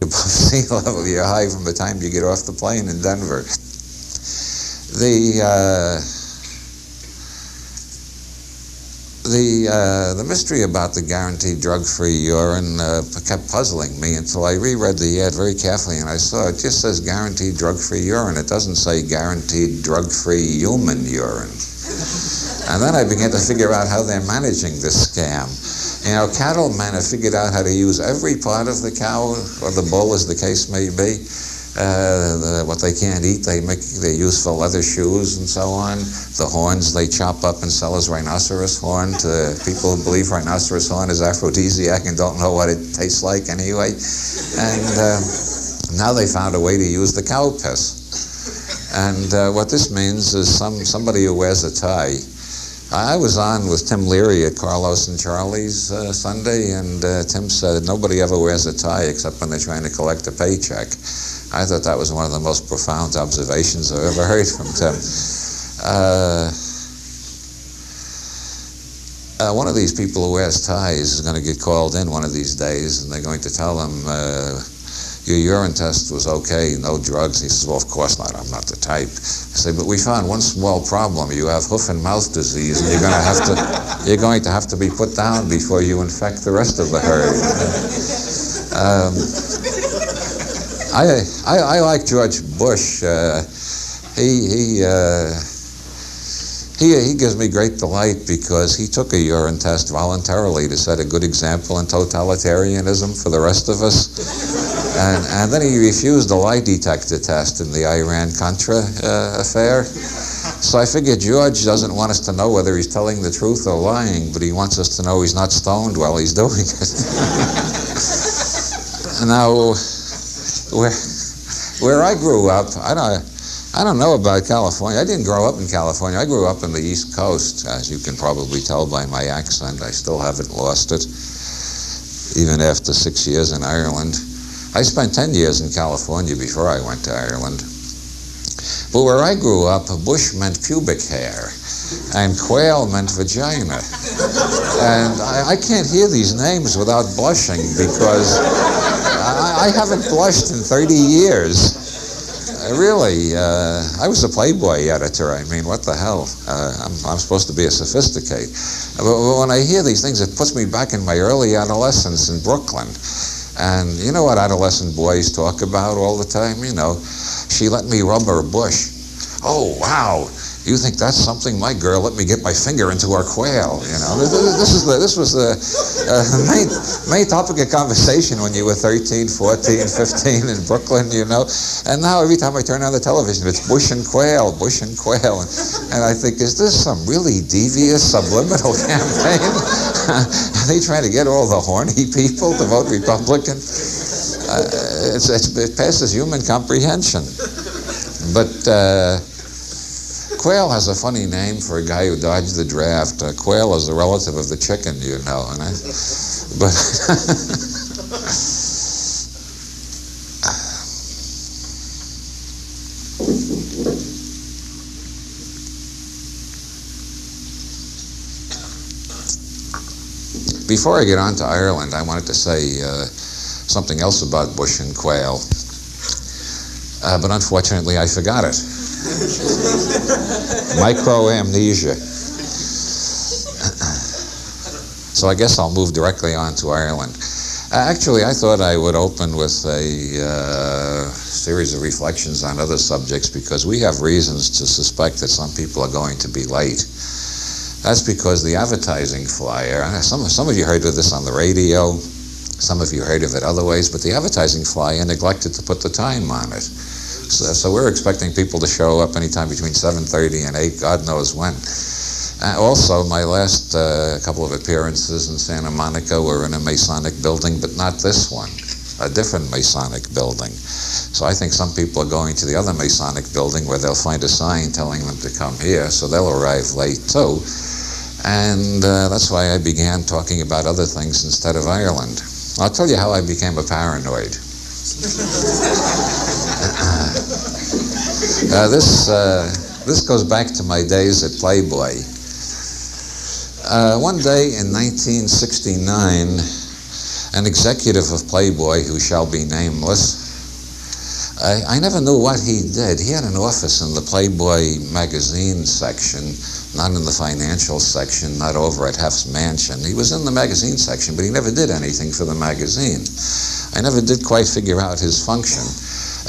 above sea level. You're high from the time you get off the plane in Denver. The mystery about the guaranteed drug-free urine kept puzzling me until I reread the ad very carefully, and I saw it just says guaranteed drug-free urine. It doesn't say guaranteed drug-free human urine. And then I began to figure out how they're managing this scam. You know, cattlemen have figured out how to use every part of the cow, or the bull as the case may be. What they can't eat, they use for leather shoes and so on. The horns they chop up and sell as rhinoceros horn to people who believe rhinoceros horn is aphrodisiac and don't know what it tastes like anyway. And now they found a way to use the cow piss. And what this means is somebody who wears a tie. I was on with Tim Leary at Carlos and Charlie's Sunday, and Tim said nobody ever wears a tie except when they're trying to collect a paycheck. I thought that was one of the most profound observations I've ever heard from Tim. One of these people who wears ties is going to get called in one of these days, and they're going to tell him, your urine test was okay, no drugs. He says, well, of course not, I'm not the type. I say, but we found one small problem. You have hoof and mouth disease, and you're going to have to be put down before you infect the rest of the herd. I like George Bush. He gives me great delight because he took a urine test voluntarily to set a good example in totalitarianism for the rest of us. And then he refused a lie detector test in the Iran-Contra affair. So I figured George doesn't want us to know whether he's telling the truth or lying, but he wants us to know he's not stoned while he's doing it. Now, where I grew up, I don't know about California. I didn't grow up in California. I grew up in the East Coast, as you can probably tell by my accent. I still haven't lost it, even after 6 years in Ireland. I spent 10 years in California before I went to Ireland. But where I grew up, bush meant pubic hair, and quail meant vagina. And I can't hear these names without blushing because I haven't blushed in 30 years. Really, I was a Playboy editor. I mean, what the hell? I'm supposed to be a sophisticate. But when I hear these things, it puts me back in my early adolescence in Brooklyn. And you know what adolescent boys talk about all the time? You know, she let me rub her bush. Oh, wow. You think that's something? My girl let me get my finger into her quail. You know, this was the main topic of conversation when you were 13, 14, 15 in Brooklyn. You know, and now every time I turn on the television, it's bush and quail, and I think, is this some really devious subliminal campaign? Are they trying to get all the horny people to vote Republican? It passes human comprehension, but. Quail has a funny name for a guy who dodged the draft. Quail is a relative of the chicken, you know. But before I get on to Ireland, I wanted to say something else about bush and quail. But unfortunately, I forgot it. Micro-amnesia. So I guess I'll move directly on to Ireland. Actually, I thought I would open with a series of reflections on other subjects because we have reasons to suspect that some people are going to be late. That's because the advertising flyer, some of you heard of this on the radio, some of you heard of it other ways, but the advertising flyer neglected to put the time on it. So we're expecting people to show up anytime between 7:30 and 8, God knows when. Also, my last couple of appearances in Santa Monica were in a Masonic building, but not this one, a different Masonic building. So I think some people are going to the other Masonic building where they'll find a sign telling them to come here, so they'll arrive late too. And that's why I began talking about other things instead of Ireland. I'll tell you how I became a paranoid. This goes back to my days at Playboy. One day in 1969, an executive of Playboy who shall be nameless. I never knew what he did. He had an office in the Playboy magazine section, not in the financial section, not over at Hef's mansion. He was in the magazine section, but he never did anything for the magazine. I never did quite figure out his function,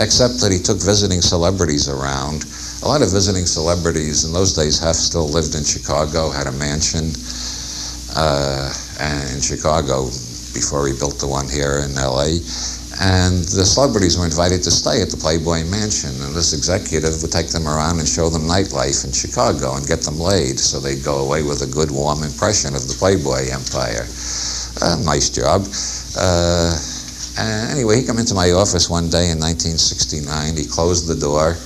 except that he took visiting celebrities around. A lot of visiting celebrities. In those days, Hef still lived in Chicago, had a mansion in Chicago before he built the one here in LA. And the celebrities were invited to stay at the Playboy mansion, and this executive would take them around and show them nightlife in Chicago and get them laid, so they'd go away with a good, warm impression of the Playboy empire. Nice job. Anyway, he came into my office one day in 1969. He closed the door,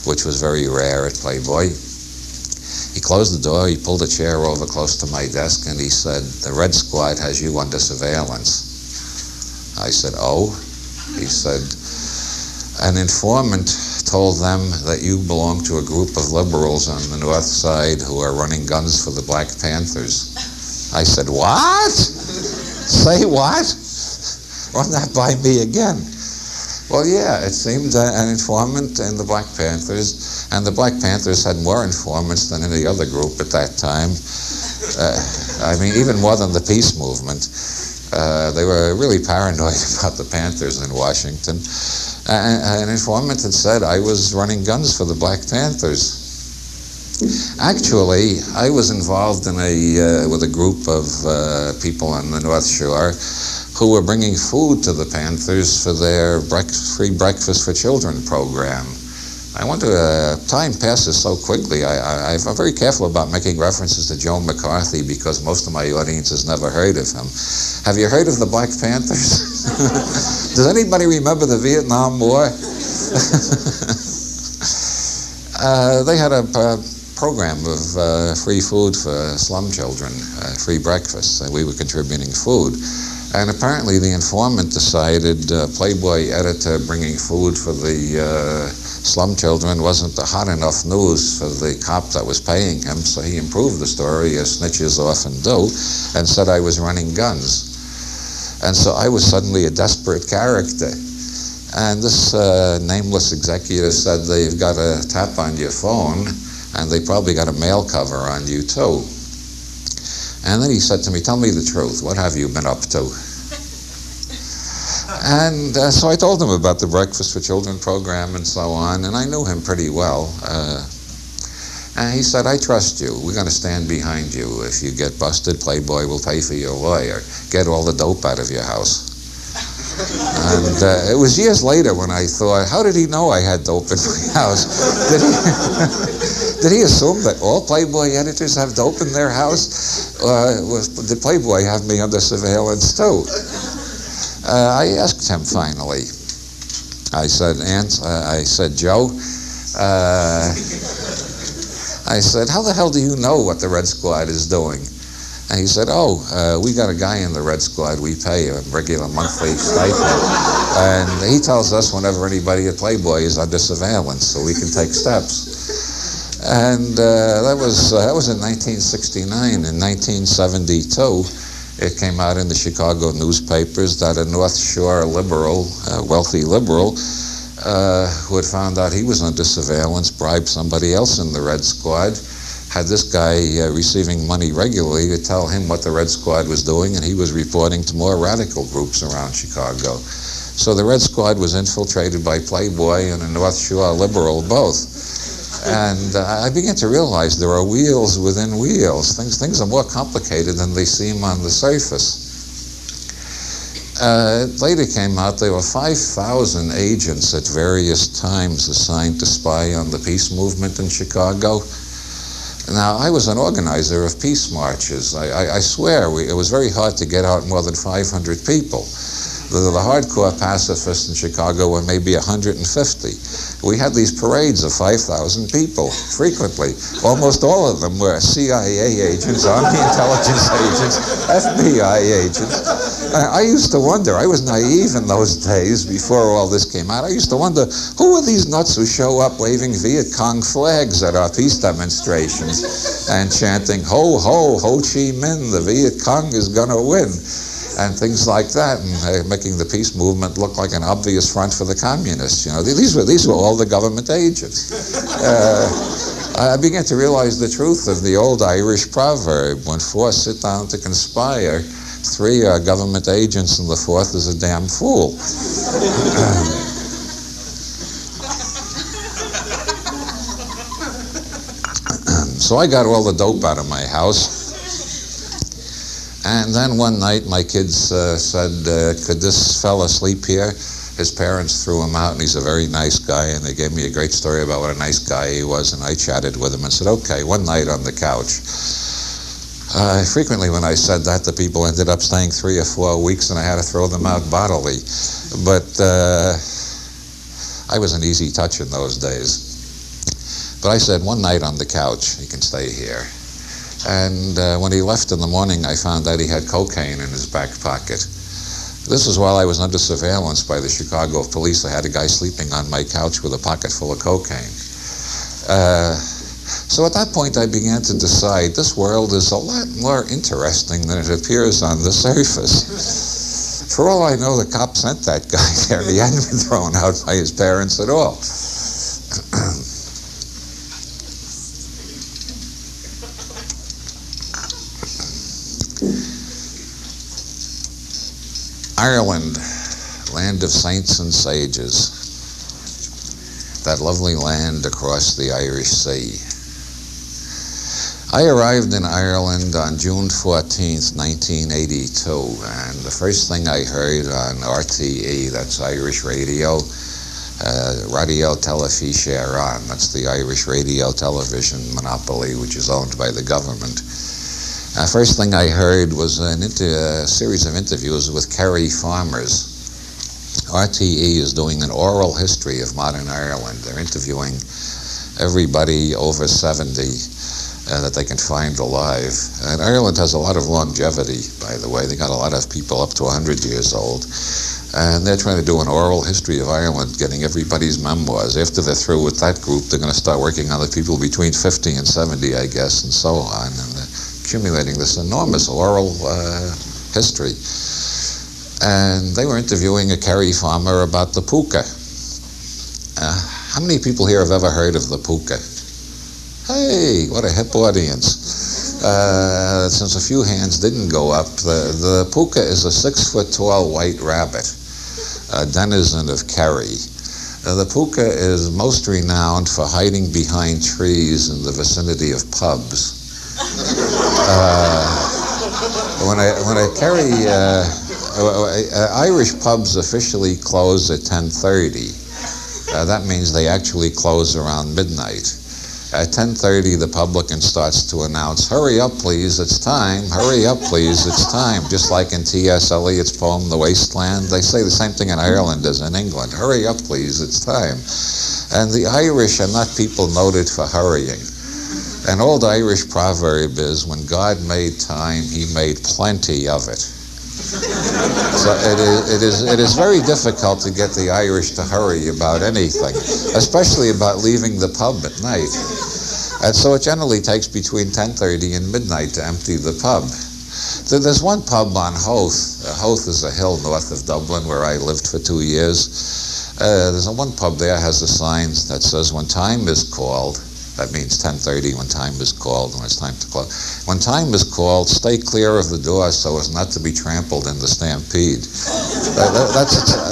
which was very rare at Playboy. He closed the door, he pulled a chair over close to my desk, and he said, "The Red Squad has you under surveillance." I said, "Oh?" He said, "An informant told them that you belong to a group of liberals on the north side who are running guns for the Black Panthers." I said, "What? Say what?" Run that by me again. Well, yeah, it seemed an informant in the Black Panthers, and the Black Panthers had more informants than any other group at that time. I mean, even more than the peace movement. They were really paranoid about the Panthers in Washington. An informant had said I was running guns for the Black Panthers. Actually, I was involved in with a group of people on the North Shore who were bringing food to the Panthers for their free breakfast for children program. I wonder, time passes so quickly. I'm very careful about making references to Joe McCarthy because most of my audience has never heard of him. Have you heard of the Black Panthers? Does anybody remember the Vietnam War? They had a program of free food for slum children, free breakfast, and we were contributing food. And apparently the informant decided Playboy editor bringing food for the slum children wasn't the hot enough news for the cop that was paying him, so he improved the story, as snitches often do, and said I was running guns. And so I was suddenly a desperate character. And this nameless executive said, "They've got a tap on your phone, and they probably got a mail cover on you too." And then he said to me, "Tell me the truth, what have you been up to?" And so I told him about the Breakfast for Children program and so on, and I knew him pretty well. And he said, "I trust you. We're going to stand behind you. If you get busted, Playboy will pay for your lawyer. Get all the dope out of your house." And it was years later when I thought, how did he know I had dope in my house? Did he assume that all Playboy editors have dope in their house? Did Playboy have me under surveillance too? I asked him finally. I said, "Joe, I said, how the hell do you know what the Red Squad is doing?" And he said, "Oh, we got a guy in the Red Squad. We pay a regular monthly stipend. And he tells us whenever anybody at Playboy is under surveillance so we can take steps." And that was in 1969. In 1972, it came out in the Chicago newspapers that a North Shore liberal, wealthy liberal, who had found out he was under surveillance, bribed somebody else in the Red Squad, had this guy receiving money regularly to tell him what the Red Squad was doing, and he was reporting to more radical groups around Chicago. So the Red Squad was infiltrated by Playboy and a North Shore liberal both. And I began to realize there are wheels within wheels. Things are more complicated than they seem on the surface. It later came out there were 5,000 agents at various times assigned to spy on the peace movement in Chicago. Now, I was an organizer of peace marches. I swear it was very hard to get out more than 500 people. The hardcore pacifists in Chicago were maybe 150. We had these parades of 5,000 people frequently. Almost all of them were CIA agents, Army intelligence agents, FBI agents. I used to wonder, I was naive in those days before all this came out. I used to wonder, who are these nuts who show up waving Viet Cong flags at our peace demonstrations and chanting, "Ho, ho, Ho Chi Minh, the Viet Cong is gonna win." and things like that, and making the peace movement look like an obvious front for the communists. You know, these were all the government agents. I began to realize the truth of the old Irish proverb: when four sit down to conspire, three are government agents and the fourth is a damn fool. So I got all the dope out of my house. And then one night my kids said, could this fella sleep here? His parents threw him out, and he's a very nice guy, and they gave me a great story about what a nice guy he was, and I chatted with him and said, okay, one night on the couch. Frequently when I said that, the people ended up staying 3 or 4 weeks, and I had to throw them out bodily. But I was an easy touch in those days. But I said, one night on the couch, you can stay here. And when he left in the morning, I found out he had cocaine in his back pocket. This was while I was under surveillance by the Chicago police. I had a guy sleeping on my couch with a pocket full of cocaine. So at that point, I began to decide this world is a lot more interesting than it appears on the surface. For all I know, the cop sent that guy there. He hadn't been thrown out by his parents at all. Ireland, land of saints and sages, that lovely land across the Irish Sea. I arrived in Ireland on June 14th, 1982, and the first thing I heard on RTE, that's Irish radio, Radio Telefíse Éireann, that's the Irish radio television monopoly which is owned by the government. First thing I heard was a series of interviews with Kerry farmers. RTE is doing an oral history of modern Ireland. They're interviewing everybody over 70 that they can find alive. And Ireland has a lot of longevity, by the way. They got a lot of people up to 100 years old. And they're trying to do an oral history of Ireland, getting everybody's memoirs. After they're through with that group, they're going to start working on the people between 50 and 70, I guess, and so on. And accumulating this enormous oral history. And they were interviewing a Kerry farmer about the puka. How many people here have ever heard of the puka? Hey, what a hip audience. Since a few hands didn't go up, the puka is a 6-foot-tall white rabbit, a denizen of Kerry. The puka is most renowned for hiding behind trees in the vicinity of pubs. When I carry Irish pubs officially close at 10:30. That means they actually close around midnight. At 10:30, the publican starts to announce, "Hurry up, please, it's time. Hurry up, please, it's time." Just like in T.S. Eliot's poem, The Wasteland, they say the same thing in Ireland as in England. Hurry up, please, it's time. And the Irish are not people noted for hurrying. An old Irish proverb is, when God made time, he made plenty of it. So it is very difficult to get the Irish to hurry about anything, especially about leaving the pub at night. And so it generally takes between 10:30 and midnight to empty the pub. There's one pub on Howth. Howth is a hill north of Dublin where I lived for 2 years. There's one pub there has a sign that says, when time is called, that means 10:30 when time is called, when it's time to close. When time is called, stay clear of the door so as not to be trampled in the stampede.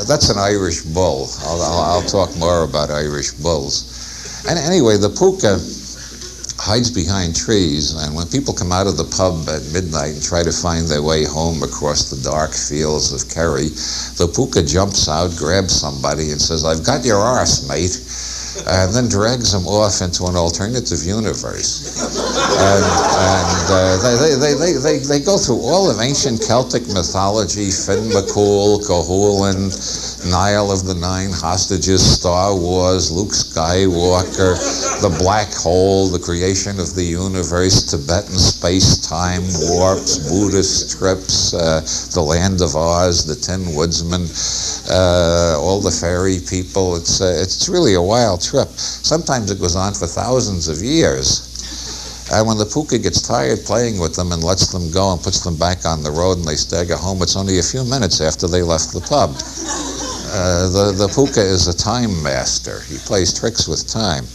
That's an Irish bull. I'll talk more about Irish bulls. And anyway, the puka hides behind trees, and when people come out of the pub at midnight and try to find their way home across the dark fields of Kerry, the puka jumps out, grabs somebody, and says, "I've got your arse, mate," and then drags them off into an alternative universe. They go through all of ancient Celtic mythology, Finn McCool, Cuchulainn, Nile of the Nine Hostages, Star Wars, Luke Skywalker, the black hole, the creation of the universe, Tibetan space-time warps, Buddhist trips, the land of Oz, the Tin Woodsman, all the fairy people. It's really a wild trip. Sometimes it goes on for thousands of years. And when the puka gets tired playing with them and lets them go and puts them back on the road and they stagger home, it's only a few minutes after they left the pub. The puka is a time master. He plays tricks with time.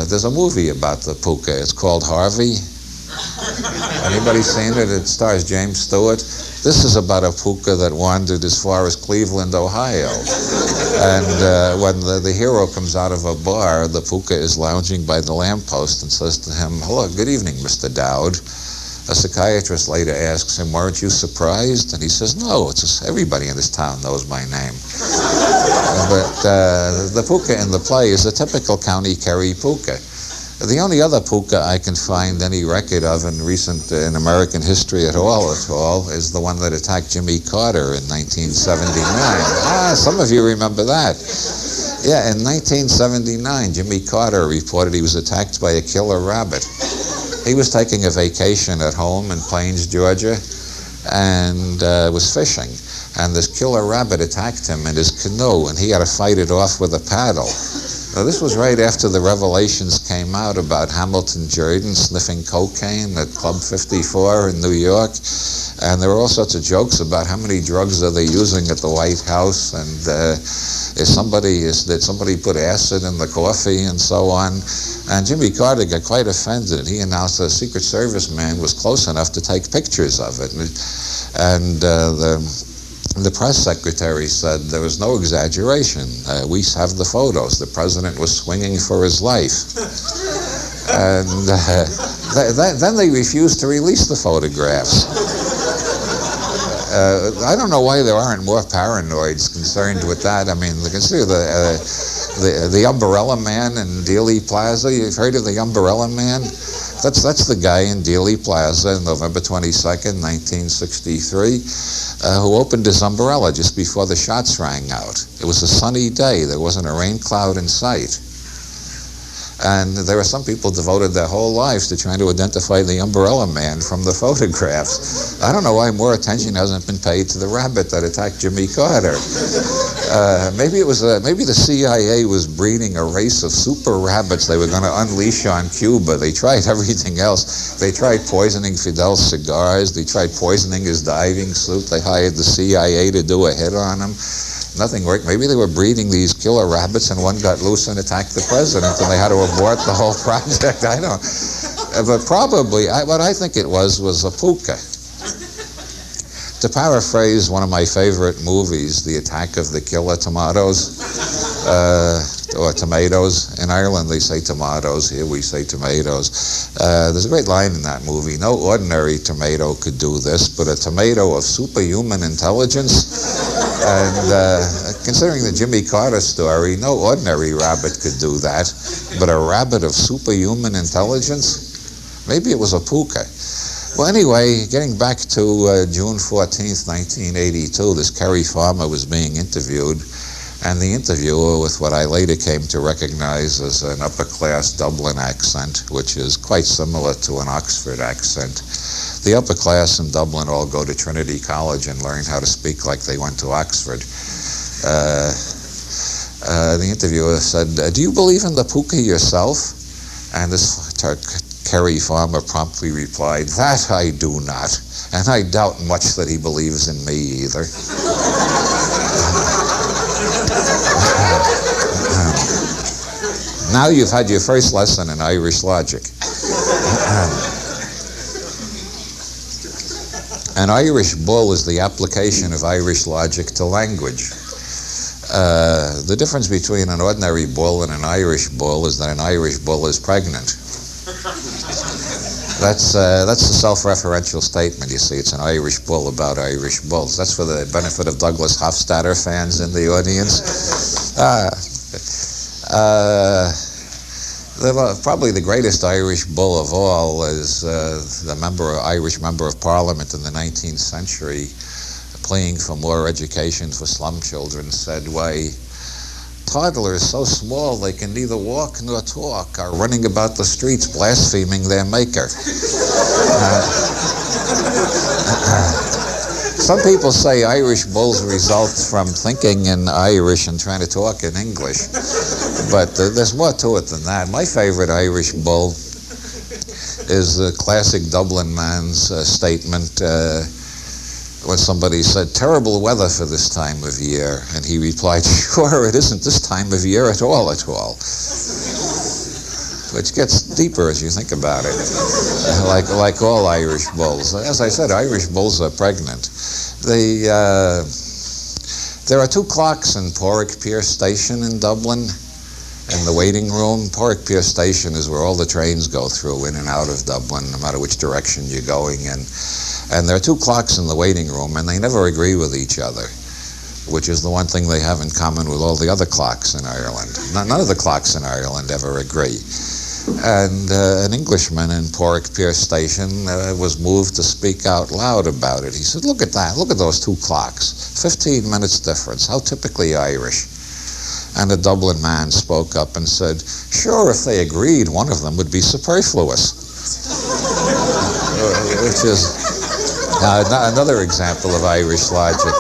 There's a movie about the puka. It's called Harvey. Anybody seen it? It stars James Stewart. This is about a puka that wandered as far as Cleveland, Ohio. And when the hero comes out of a bar, the puka is lounging by the lamppost and says to him, "Hello, good evening, Mr. Dowd." A psychiatrist later asks him, "Weren't you surprised?" And he says, "No, everybody in this town knows my name." But the puka in the play is a typical County Kerry puka. The only other puka I can find any record of in American history at all, is the one that attacked Jimmy Carter in 1979. Some of you remember that. Yeah, in 1979, Jimmy Carter reported he was attacked by a killer rabbit. He was taking a vacation at home in Plains, Georgia, and was fishing. And this killer rabbit attacked him in his canoe, and he had to fight it off with a paddle. Now, this was right after the revelations came out about Hamilton Jordan sniffing cocaine at Club 54 in New York. And there were all sorts of jokes about how many drugs are they using at the White House, and did somebody put acid in the coffee, and so on. And Jimmy Carter got quite offended. He announced that a Secret Service man was close enough to take pictures of it. And the press secretary said there was no exaggeration. We have the photos. The president was swinging for his life. And then they refused to release the photographs. I don't know why there aren't more paranoids concerned with that. I mean, consider the Umbrella Man in Dealey Plaza. You've heard of the Umbrella Man? That's the guy in Dealey Plaza, November 22nd, 1963, who opened his umbrella just before the shots rang out. It was a sunny day. There wasn't a rain cloud in sight. And there are some people devoted their whole lives to trying to identify the Umbrella Man from the photographs. I don't know why more attention hasn't been paid to the rabbit that attacked Jimmy Carter. Maybe the CIA was breeding a race of super rabbits they were going to unleash on Cuba. They tried everything else. They tried poisoning Fidel's cigars. They tried poisoning his diving suit. They hired the CIA to do a hit on him. Nothing worked. Maybe they were breeding these killer rabbits and one got loose and attacked the president and they had to abort the whole project. I don't. But probably, what I think it was a puka. To paraphrase one of my favorite movies, The Attack of the Killer Tomatoes, or tomatoes. In Ireland they say tomatoes, here we say tomatoes. There's a great line in that movie: no ordinary tomato could do this, but a tomato of superhuman intelligence. And considering the Jimmy Carter story, no ordinary rabbit could do that, but a rabbit of superhuman intelligence? Maybe it was a puka. Well, anyway, getting back to June 14th, 1982, this Kerry farmer was being interviewed, and the interviewer, with what I later came to recognize as an upper-class Dublin accent, which is quite similar to an Oxford accent. The upper class in Dublin all go to Trinity College and learn how to speak like they went to Oxford. The interviewer said, "Do you believe in the puka yourself?" And this Kerry farmer promptly replied, "That I do not, and I doubt much that he believes in me either." Now you've had your first lesson in Irish logic. An Irish bull is the application of Irish logic to language. The difference between an ordinary bull and an Irish bull is that an Irish bull is pregnant. That's a self-referential statement, you see. It's an Irish bull about Irish bulls. That's for the benefit of Douglas Hofstadter fans in the audience. Probably the greatest Irish bull of all is the Irish member of Parliament in the 19th century, pleading for more education for slum children, said, "Why, toddlers so small they can neither walk nor talk are running about the streets blaspheming their maker." Some people say Irish bulls result from thinking in Irish and trying to talk in English, but there's more to it than that. My favorite Irish bull is the classic Dublin man's statement when somebody said, "Terrible weather for this time of year," and he replied, "Sure, it isn't this time of year at all. Which gets deeper as you think about it, like all Irish bulls. As I said, Irish bulls are pregnant. There are 2 clocks in Porrick Pier Station in Dublin, in the waiting room. Porrick Pier Station is where all the trains go through, in and out of Dublin, no matter which direction you're going in. And there are 2 clocks in the waiting room, and they never agree with each other, which is the one thing they have in common with all the other clocks in Ireland. None of the clocks in Ireland ever agree. And an Englishman in Porrick Pier Station was moved to speak out loud about it. He said, "Look at that, look at those 2 clocks, 15 minutes difference, how typically Irish." And a Dublin man spoke up and said, "Sure, if they agreed, one of them would be superfluous." Which is another example of Irish logic.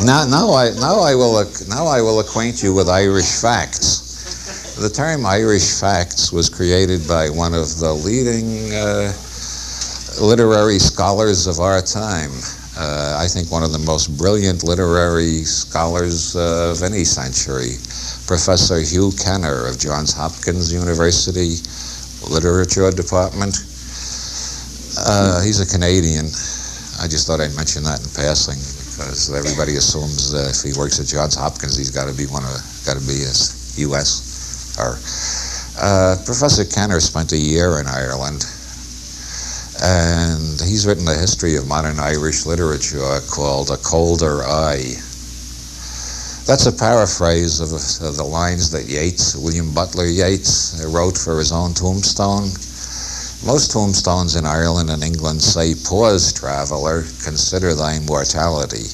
Now I will acquaint you with Irish facts. The term Irish facts was created by one of the leading literary scholars of our time. I think one of the most brilliant literary scholars of any century, Professor Hugh Kenner of Johns Hopkins University Literature Department. He's a Canadian. I just thought I'd mention that in passing, because everybody assumes if he works at Johns Hopkins, he's got to be U.S. Professor Kenner spent a year in Ireland, and he's written a history of modern Irish literature called A Colder Eye. That's a paraphrase of the lines that William Butler Yeats, wrote for his own tombstone. Most tombstones in Ireland and England say, "Pause, traveler, consider thy mortality."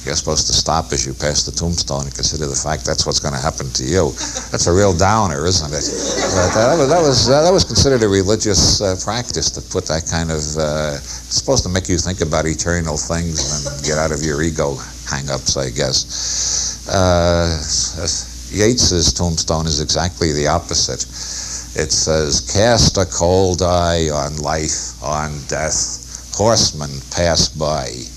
You're supposed to stop as you pass the tombstone and consider the fact that's what's going to happen to you. That's a real downer, isn't it? But that was considered a religious practice to put that kind of. It's supposed to make you think about eternal things and get out of your ego hang-ups, I guess. Yeats's tombstone is exactly the opposite. It says, "Cast a cold eye on life, on death. Horsemen pass by."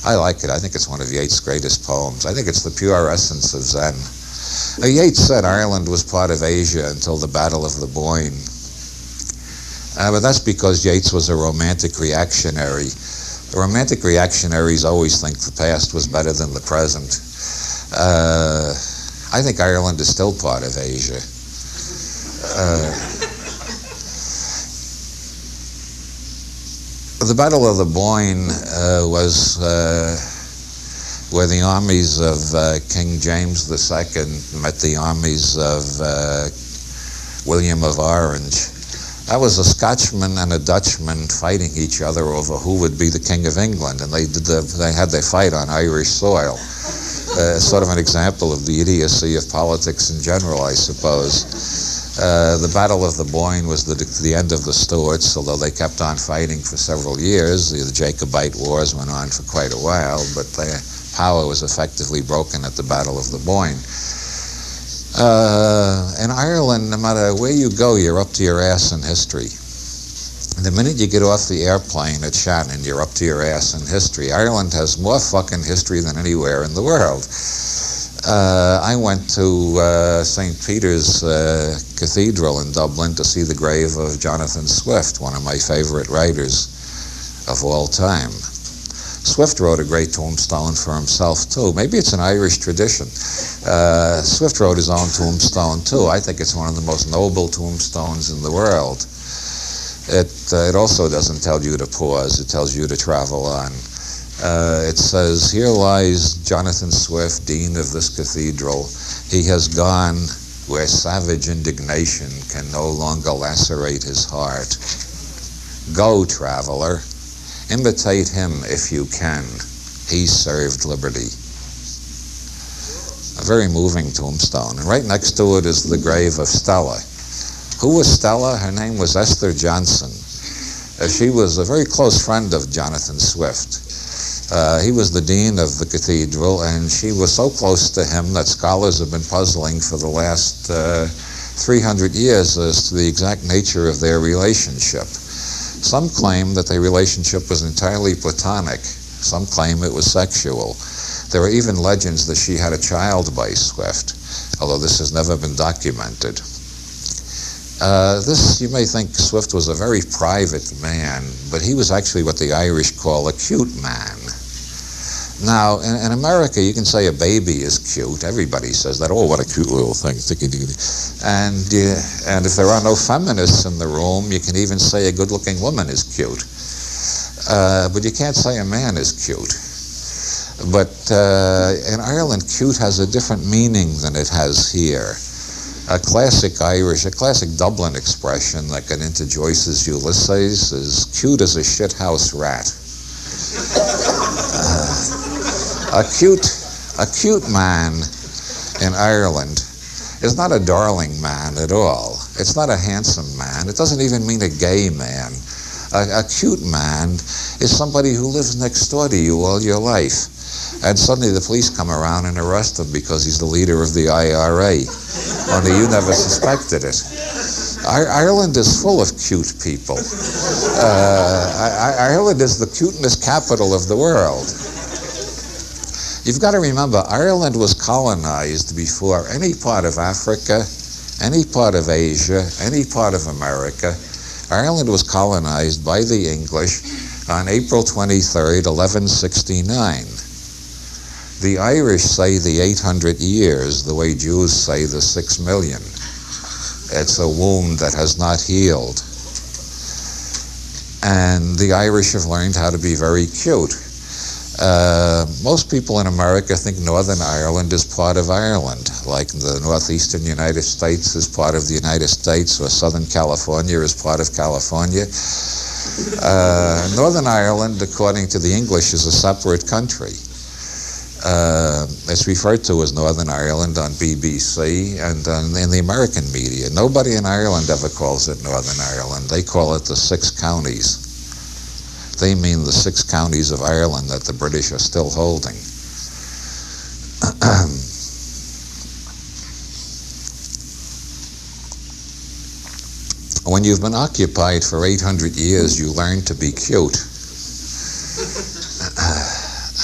I like it. I think it's one of Yeats' greatest poems. I think it's the pure essence of Zen. Yeats said Ireland was part of Asia until the Battle of the Boyne. But that's because Yeats was a romantic reactionary. The romantic reactionaries always think the past was better than the present. I think Ireland is still part of Asia. The Battle of the Boyne was where the armies of King James II met the armies of William of Orange. That was a Scotchman and a Dutchman fighting each other over who would be the King of England, and they had their fight on Irish soil. Sort of an example of the idiocy of politics in general, I suppose. The Battle of the Boyne was the end of the Stuarts, although they kept on fighting for several years. The Jacobite Wars went on for quite a while, but their power was effectively broken at the Battle of the Boyne. In Ireland, no matter where you go, you're up to your ass in history. The minute you get off the airplane at Shannon, you're up to your ass in history. Ireland has more fucking history than anywhere in the world. I went to St. Peter's Cathedral in Dublin to see the grave of Jonathan Swift, one of my favorite writers of all time. Swift wrote a great tombstone for himself, too. Maybe it's an Irish tradition. Swift wrote his own tombstone, too. I think it's one of the most noble tombstones in the world. It also doesn't tell you to pause. It tells you to travel on. It says, "Here lies Jonathan Swift, Dean of this cathedral. He has gone where savage indignation can no longer lacerate his heart. Go, traveler. Imitate him if you can. He served liberty." A very moving tombstone. And right next to it is the grave of Stella. Who was Stella? Her name was Esther Johnson. She was a very close friend of Jonathan Swift. He was the dean of the cathedral, and she was so close to him that scholars have been puzzling for the last 300 years as to the exact nature of their relationship. Some claim that their relationship was entirely platonic. Some claim it was sexual. There are even legends that she had a child by Swift, although this has never been documented. You may think Swift was a very private man, but he was actually what the Irish call a cute man. Now, in America, you can say a baby is cute. Everybody says that. Oh, what a cute little thing. And if there are no feminists in the room, you can even say a good-looking woman is cute. But you can't say a man is cute. But in Ireland, cute has a different meaning than it has here. A classic Dublin expression that got into Joyce's Ulysses is cute as a shithouse rat. A cute man in Ireland is not a darling man at all. It's not a handsome man. It doesn't even mean a gay man. A cute man is somebody who lives next door to you all your life. And suddenly the police come around and arrest him because he's the leader of the IRA. Only you never suspected it. Ireland is full of cute people. Ireland is the cuteness capital of the world. You've got to remember, Ireland was colonized before any part of Africa, any part of Asia, any part of America. Ireland was colonized by the English on April 23rd, 1169. The Irish say the 800 years, the way Jews say the 6 million. It's a wound that has not healed. And the Irish have learned how to be very cute. Most people in America think Northern Ireland is part of Ireland, like the northeastern United States is part of the United States, or Southern California is part of California. Northern Ireland, according to the English, is a separate country. It's referred to as Northern Ireland on BBC and in the American media. Nobody in Ireland ever calls it Northern Ireland. They call it the 6 counties. They mean the 6 counties of Ireland that the British are still holding. When you've been occupied for 800 years, you learn to be cute.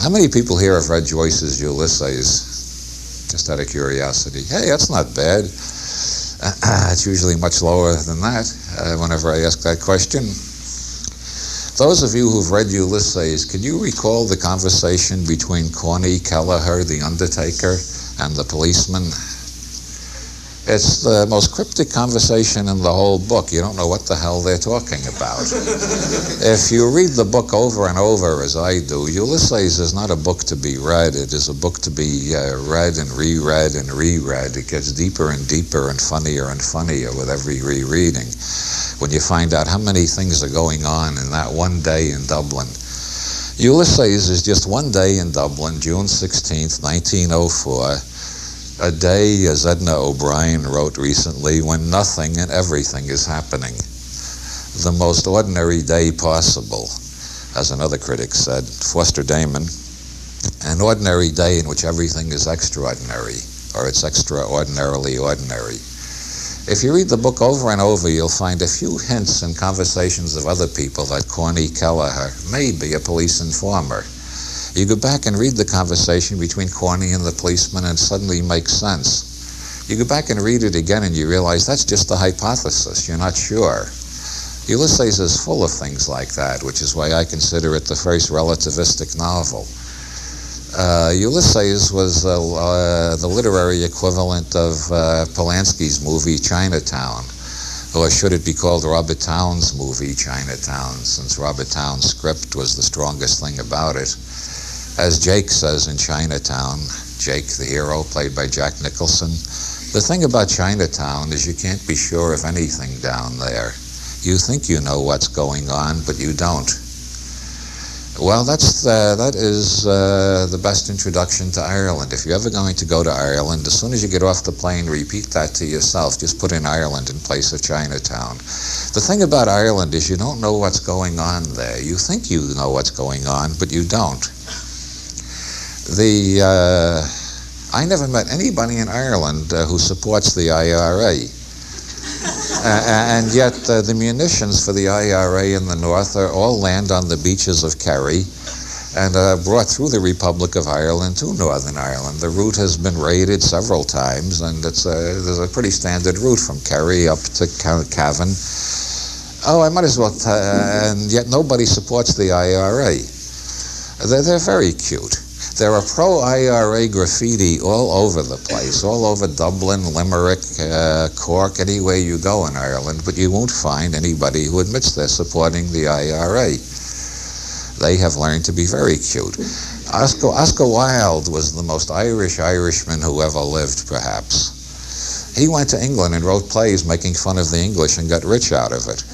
How many people here have read Joyce's Ulysses? Just out of curiosity. Hey, that's not bad. It's usually much lower than that whenever I ask that question. Those of you who've read Ulysses, can you recall the conversation between Corny Kelleher, the undertaker, and the policeman? It's the most cryptic conversation in the whole book. You don't know what the hell they're talking about. If you read the book over and over, as I do, Ulysses is not a book to be read. It is a book to be read and reread and reread. It gets deeper and deeper and funnier with every rereading. When you find out how many things are going on in that one day in Dublin. Ulysses is just one day in Dublin, June 16th, 1904. A day, as Edna O'Brien wrote recently, when nothing and everything is happening. The most ordinary day possible, as another critic said, Foster Damon. An ordinary day in which everything is extraordinary, or it's extraordinarily ordinary. If you read the book over and over, you'll find a few hints in conversations of other people that Corny Kelleher may be a police informer. You go back and read the conversation between Corny and the policeman and it suddenly makes sense. You go back and read it again and you realize that's just a hypothesis. You're not sure. Ulysses is full of things like that, which is why I consider it the first relativistic novel. Ulysses was the literary equivalent of Polanski's movie Chinatown. Or should it be called Robert Towne's movie Chinatown, since Robert Towne's script was the strongest thing about it. As Jake says in Chinatown, Jake the hero, played by Jack Nicholson, the thing about Chinatown is you can't be sure of anything down there. You think you know what's going on, but you don't. Well, that is the best introduction to Ireland. If you're ever going to go to Ireland, as soon as you get off the plane, repeat that to yourself. Just put in Ireland in place of Chinatown. The thing about Ireland is you don't know what's going on there. You think you know what's going on, but you don't. I never met anybody in Ireland who supports the IRA. And yet the munitions for the IRA in the north are all land on the beaches of Kerry and brought through the Republic of Ireland to Northern Ireland. The route has been raided several times, and there's a pretty standard route from Kerry up to Cavan. Oh, I might as well, and yet nobody supports the IRA. They're very cute. There are pro-IRA graffiti all over the place, all over Dublin, Limerick, Cork, anywhere you go in Ireland, but you won't find anybody who admits they're supporting the IRA. They have learned to be very cute. Oscar Wilde was the most Irish Irishman who ever lived, perhaps. He went to England and wrote plays making fun of the English and got rich out of it.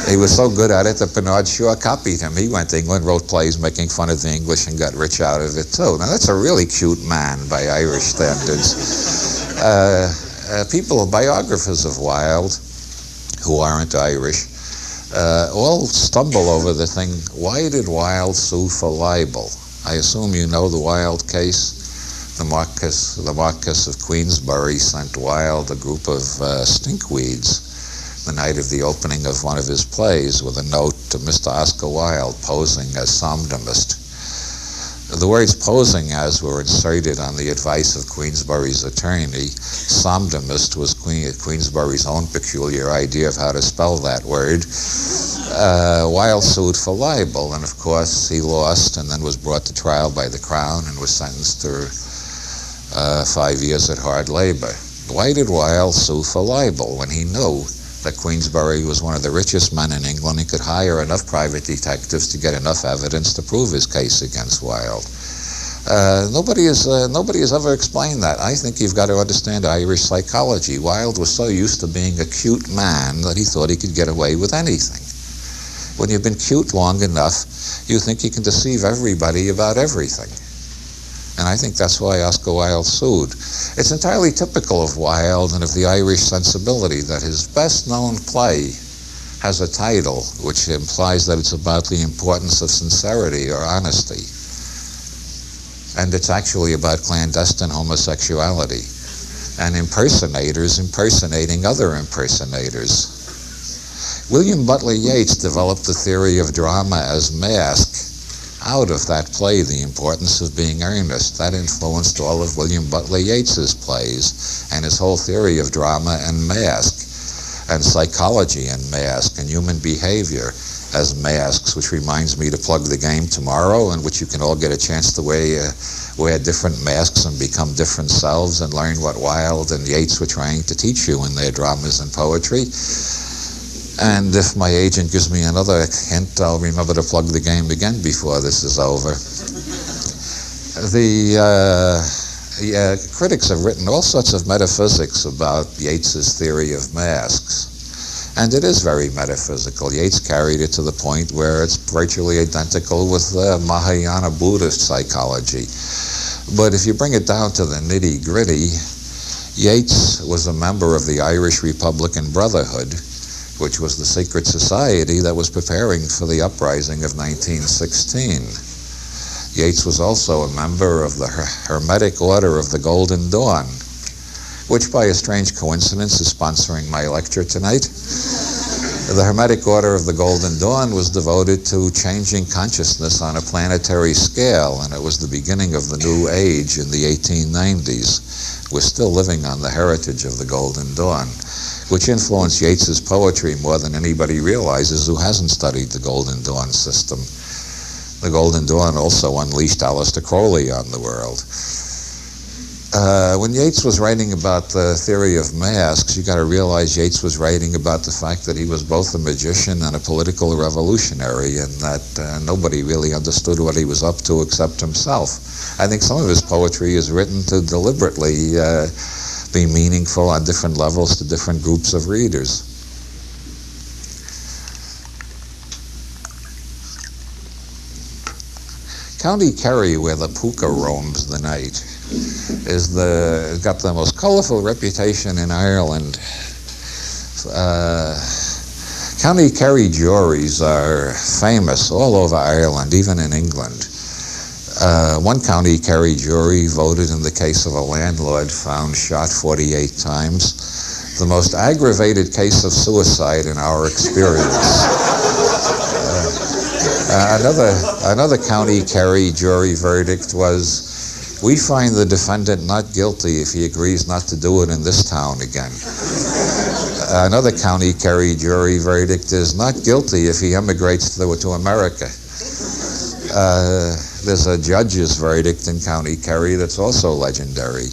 He was so good at it that Bernard Shaw copied him. He went to England, wrote plays making fun of the English, and got rich out of it too. Now that's a really cute man by Irish standards. Biographers of Wilde, who aren't Irish, all stumble over the thing, why did Wilde sue for libel? I assume you know the Wilde case. The Marquess of Queensberry sent Wilde a group of stinkweeds the night of the opening of one of his plays with a note to Mr. Oscar Wilde posing as somnamist. The words posing as were inserted on the advice of Queensberry's attorney. Somnamist was Queensberry's own peculiar idea of how to spell that word. Wilde sued for libel, and of course he lost and then was brought to trial by the Crown and was sentenced to 5 years at hard labor. Why did Wilde sue for libel when he knew that Queensberry was one of the richest men in England and could hire enough private detectives to get enough evidence to prove his case against Wilde? Nobody has ever explained that. I think you've got to understand Irish psychology. Wilde was so used to being a cute man that he thought he could get away with anything. When you've been cute long enough, you think you can deceive everybody about everything. And I think that's why Oscar Wilde sued. It's entirely typical of Wilde and of the Irish sensibility that his best-known play has a title which implies that it's about the importance of sincerity or honesty. And it's actually about clandestine homosexuality and impersonators impersonating other impersonators. William Butler Yeats developed the theory of drama as mask out of that play, The Importance of Being Earnest. That influenced all of William Butler Yeats's plays and his whole theory of drama and mask and psychology and mask and human behavior as masks, which reminds me to plug the game tomorrow in which you can all get a chance to wear different masks and become different selves and learn what Wilde and Yeats were trying to teach you in their dramas and poetry. And if my agent gives me another hint, I'll remember to plug the game again before this is over. Critics have written all sorts of metaphysics about Yeats's theory of masks. And it is very metaphysical. Yeats carried it to the point where it's virtually identical with Mahayana Buddhist psychology. But if you bring it down to the nitty-gritty, Yeats was a member of the Irish Republican Brotherhood, which was the secret society that was preparing for the uprising of 1916. Yeats was also a member of the Hermetic Order of the Golden Dawn, which by a strange coincidence is sponsoring my lecture tonight. The Hermetic Order of the Golden Dawn was devoted to changing consciousness on a planetary scale, and it was the beginning of the New Age in the 1890s. We're still living on the heritage of the Golden Dawn, which influenced Yeats's poetry more than anybody realizes who hasn't studied the Golden Dawn system. The Golden Dawn also unleashed Aleister Crowley on the world. When Yeats was writing about the theory of masks, you got to realize Yeats was writing about the fact that he was both a magician and a political revolutionary, and that nobody really understood what he was up to except himself. I think some of his poetry is written to deliberately be meaningful on different levels to different groups of readers. County Kerry, where the puka roams the night, got the most colorful reputation in Ireland. County Kerry juries are famous all over Ireland, even in England. One County Kerry jury voted in the case of a landlord found shot 48 times the most aggravated case of suicide in our experience. Another County Kerry jury verdict was, we find the defendant not guilty if he agrees not to do it in this town again. Another County Kerry jury verdict is not guilty if he emigrates to America. There's a judge's verdict in County Kerry that's also legendary,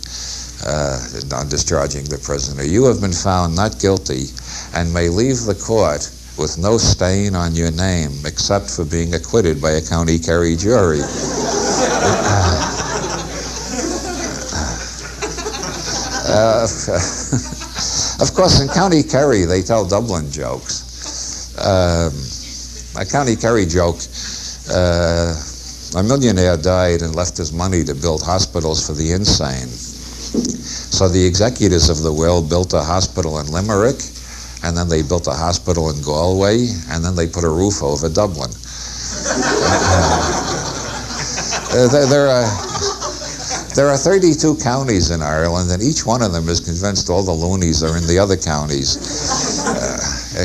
on discharging the prisoner. You have been found not guilty and may leave the court with no stain on your name except for being acquitted by a County Kerry jury. Of course, in County Kerry, they tell Dublin jokes. A County Kerry joke, a millionaire died and left his money to build hospitals for the insane. So the executors of the will built a hospital in Limerick, and then they built a hospital in Galway, and then they put a roof over Dublin. There are 32 counties in Ireland, and each one of them is convinced all the loonies are in the other counties.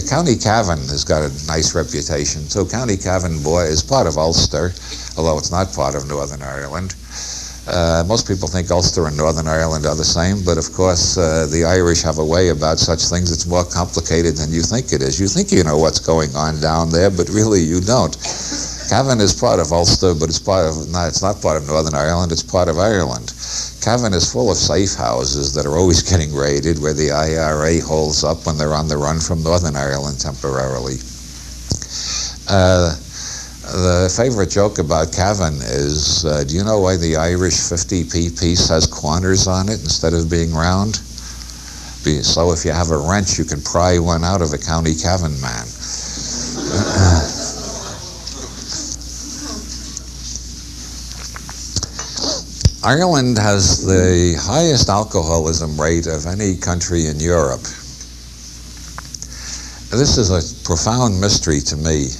County Cavan has got a nice reputation, too. County Cavan is part of Ulster, although it's not part of Northern Ireland. Most people think Ulster and Northern Ireland are the same, but of course the Irish have a way about such things. It's more complicated than you think it is. You think you know what's going on down there, but really you don't. Cavan is part of Ulster, but it's not part of Northern Ireland, it's part of Ireland. Cavan is full of safe houses that are always getting raided, where the IRA holds up when they're on the run from Northern Ireland temporarily. The favorite joke about Cavan is, do you know why the Irish 50p piece has corners on it instead of being round? So if you have a wrench, you can pry one out of a County Cavan man. Ireland has the highest alcoholism rate of any country in Europe. This is a profound mystery to me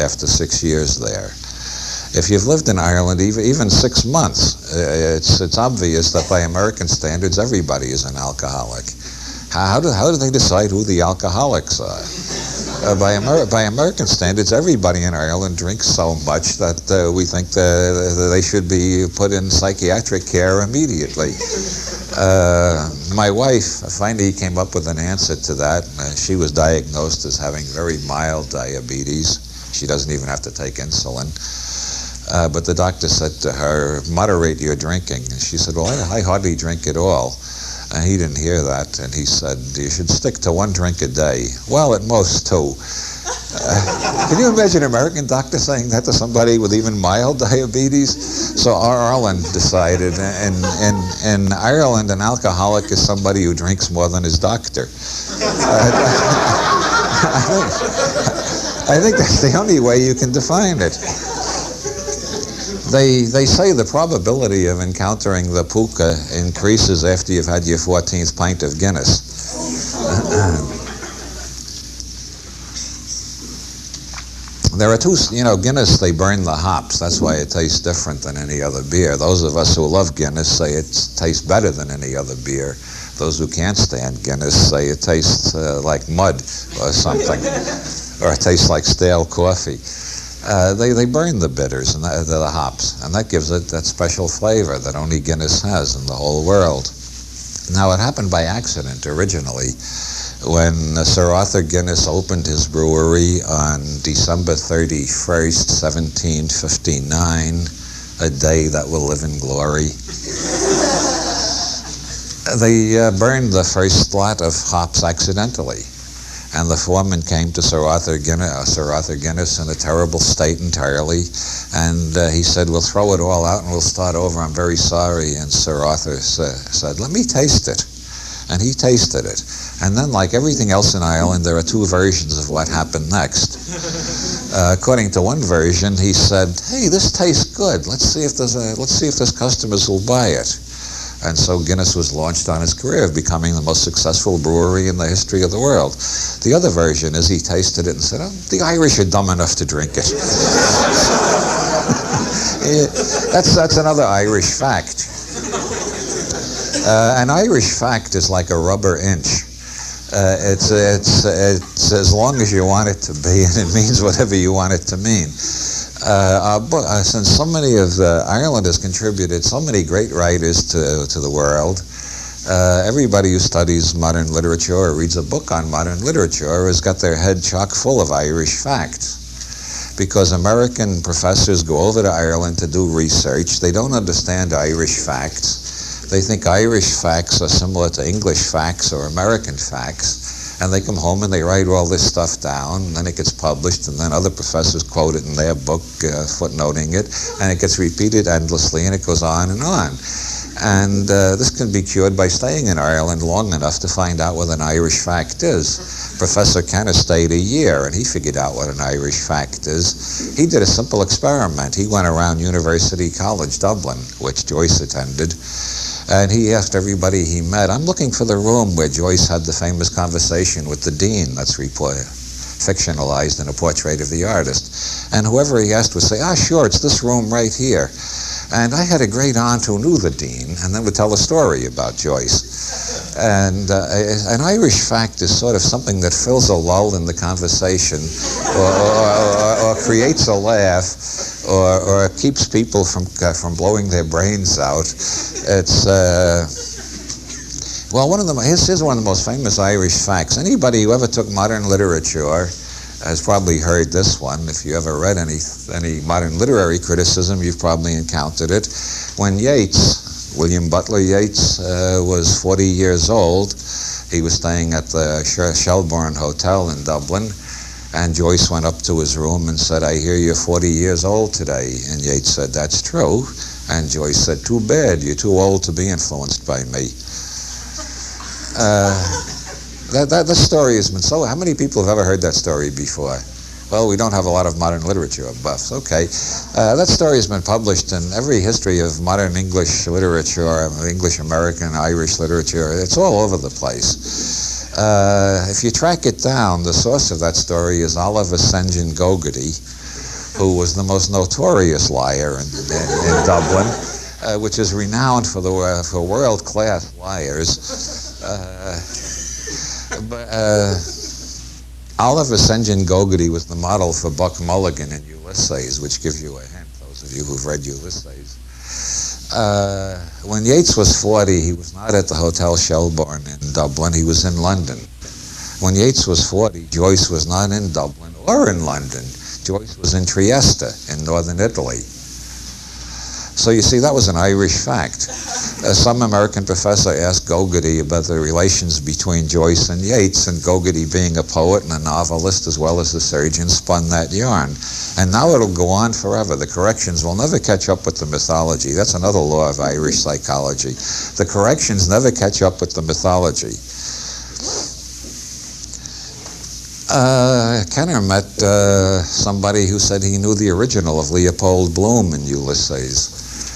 after 6 years there. If you've lived in Ireland even 6 months, it's obvious that by American standards everybody is an alcoholic. How do they decide who the alcoholics are? By American standards, everybody in Ireland drinks so much that we think they should be put in psychiatric care immediately. My wife finally came up with an answer to that. She was diagnosed as having very mild diabetes. She doesn't even have to take insulin. But the doctor said to her, moderate your drinking. And she said, well, I hardly drink at all. And he didn't hear that, and he said, you should stick to 1 drink a day. Well, at most 2. Can you imagine an American doctor saying that to somebody with even mild diabetes? So Ireland decided, in Ireland, an alcoholic is somebody who drinks more than his doctor. I think that's the only way you can define it. They say the probability of encountering the puka increases after you've had your 14th pint of Guinness. There are two, Guinness, they burn the hops. That's why it tastes different than any other beer. Those of us who love Guinness say it tastes better than any other beer. Those who can't stand Guinness say it tastes like mud or something, or it tastes like stale coffee. They burn the bitters and the hops, and that gives it that special flavor that only Guinness has in the whole world. Now, it happened by accident originally. When Sir Arthur Guinness opened his brewery on December 31st, 1759, a day that will live in glory, they burned the first lot of hops accidentally. And the foreman came to Sir Arthur Guinness in a terrible state entirely, and he said, we'll throw it all out and we'll start over. I'm very sorry. And Sir Arthur said, let me taste it. And he tasted it. And then, like everything else in Ireland, there are 2 versions of what happened next. According to one version, he said, hey, this tastes good. Let's see if there's customers who'll buy it. And so Guinness was launched on his career of becoming the most successful brewery in the history of the world. The other version is he tasted it and said, oh, the Irish are dumb enough to drink it. That's another Irish fact. An Irish fact is like a rubber inch. It's as long as you want it to be, and it means whatever you want it to mean. Since so many of Ireland has contributed so many great writers to the world, everybody who studies modern literature or reads a book on modern literature has got their head chock full of Irish facts. Because American professors go over to Ireland to do research. They don't understand Irish facts. They think Irish facts are similar to English facts or American facts. And they come home and they write all this stuff down, and then it gets published, and then other professors quote it in their book, footnoting it, and it gets repeated endlessly, and it goes on and on. And this can be cured by staying in Ireland long enough to find out what an Irish fact is. Professor Kenner stayed a year, and he figured out what an Irish fact is. He did a simple experiment. He went around University College Dublin, which Joyce attended, and he asked everybody he met, I'm looking for the room where Joyce had the famous conversation with the dean that's fictionalized in A Portrait of the Artist. And whoever he asked would say, sure, it's this room right here. And I had a great aunt who knew the dean, and then would tell a story about Joyce. And an Irish fact is sort of something that fills a lull in the conversation, or creates a laugh, or keeps people from blowing their brains out. It's well, here's one of the most famous Irish facts. Anybody who ever took modern literature has probably heard this one. If you ever read any modern literary criticism, you've probably encountered it. When Yeats, William Butler Yeats, was 40 years old, he was staying at the Shelbourne Hotel in Dublin, and Joyce went up to his room and said, I hear you're 40 years old today. And Yeats said, that's true. And Joyce said, too bad, you're too old to be influenced by me. That story has been how many people have ever heard that story before? Well, we don't have a lot of modern literature buffs. Okay. That story has been published in every history of modern English literature, English, American, Irish literature. It's all over the place. If you track it down, the source of that story is Oliver St. John Gogarty, who was the most notorious liar in Dublin, which is renowned for world-class liars. Oliver St. John Gogarty was the model for Buck Mulligan in Ulysses, which gives you a hint, those of you who've read Ulysses. When Yeats was 40, he was not at the Hotel Shelbourne in Dublin, he was in London. When Yeats was 40, Joyce was not in Dublin or in London. Joyce was in Trieste in northern Italy. So you see, that was an Irish fact. Some American professor asked Gogarty about the relations between Joyce and Yeats, and Gogarty, being a poet and a novelist as well as a surgeon, spun that yarn. And now it'll go on forever. The corrections will never catch up with the mythology. That's another law of Irish psychology. The corrections never catch up with the mythology. Kenner met somebody who said he knew the original of Leopold Bloom in Ulysses.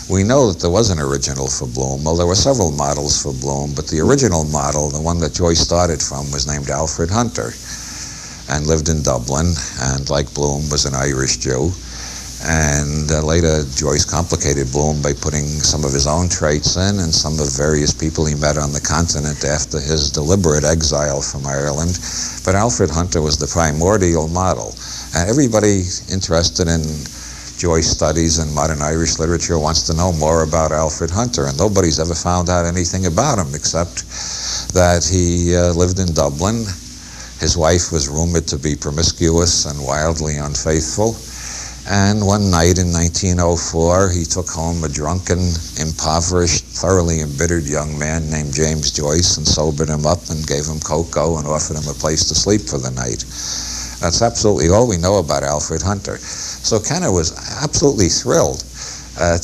We know that there was an original for Bloom. Well, there were several models for Bloom, but the original model, the one that Joyce started from, was named Alfred Hunter and lived in Dublin, and like Bloom was an Irish Jew. And later Joyce complicated Bloom by putting some of his own traits in and some of various people he met on the continent after his deliberate exile from Ireland. But Alfred Hunter was the primordial model. And everybody interested in Joyce studies and modern Irish literature wants to know more about Alfred Hunter, and nobody's ever found out anything about him except that he lived in Dublin. His wife was rumored to be promiscuous and wildly unfaithful, and one night in 1904 he took home a drunken, impoverished, thoroughly embittered young man named James Joyce and sobered him up and gave him cocoa and offered him a place to sleep for the night. That's absolutely all we know about Alfred Hunter. So Kenner was absolutely thrilled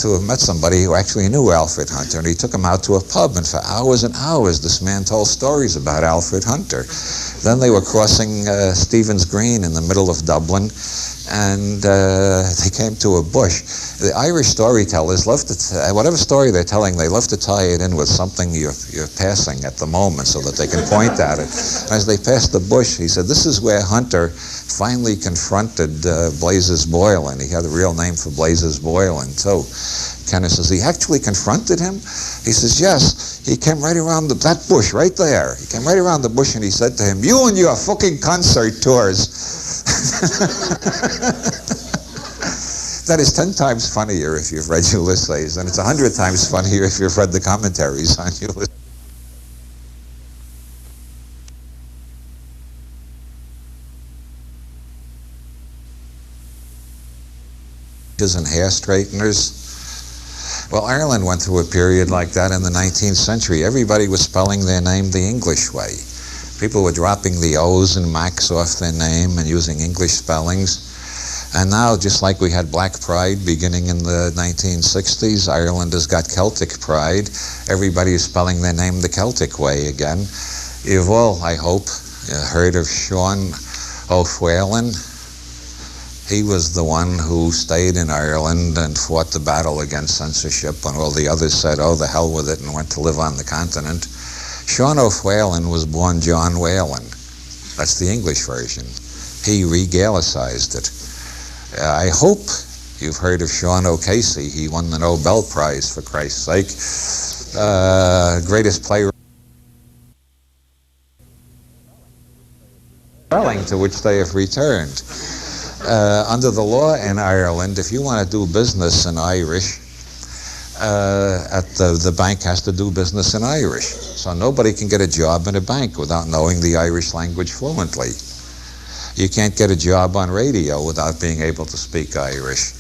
to have met somebody who actually knew Alfred Hunter, and he took him out to a pub, and for hours and hours this man told stories about Alfred Hunter. Then they were crossing Stephen's Green in the middle of Dublin, and they came to a bush. The Irish storytellers love to, whatever story they're telling, they love to tie it in with something you're passing at the moment so that they can point at it. As they passed the bush, he said, this is where Hunter finally confronted Blazes Boylan. He had a real name for Blazes Boylan, too. Kenneth says, he actually confronted him? He says, yes. He came right around that bush right there. He came right around the bush and he said to him, you and your fucking concert tours. That is 10 times funnier if you've read Ulysses, and it's 100 times funnier if you've read the commentaries on Ulysses. And hair straighteners. Well, Ireland went through a period like that in the 19th century. Everybody was spelling their name the English way. People were dropping the O's and Macs off their name and using English spellings. And now, just like we had Black Pride beginning in the 1960s, Ireland has got Celtic Pride. Everybody is spelling their name the Celtic way again. You've all, I hope, heard of Sean O'Whalan. He was the one who stayed in Ireland and fought the battle against censorship when all the others said, oh, the hell with it, and went to live on the continent. Sean O'Whalan was born John Whalen. That's the English version. He re-Gaelicized it. I hope you've heard of Sean O'Casey. He won the Nobel Prize, for Christ's sake. Greatest playwright to which they have returned. Under the law in Ireland, if you want to do business in Irish, the bank has to do business in Irish. So nobody can get a job in a bank without knowing the Irish language fluently. You can't get a job on radio without being able to speak Irish.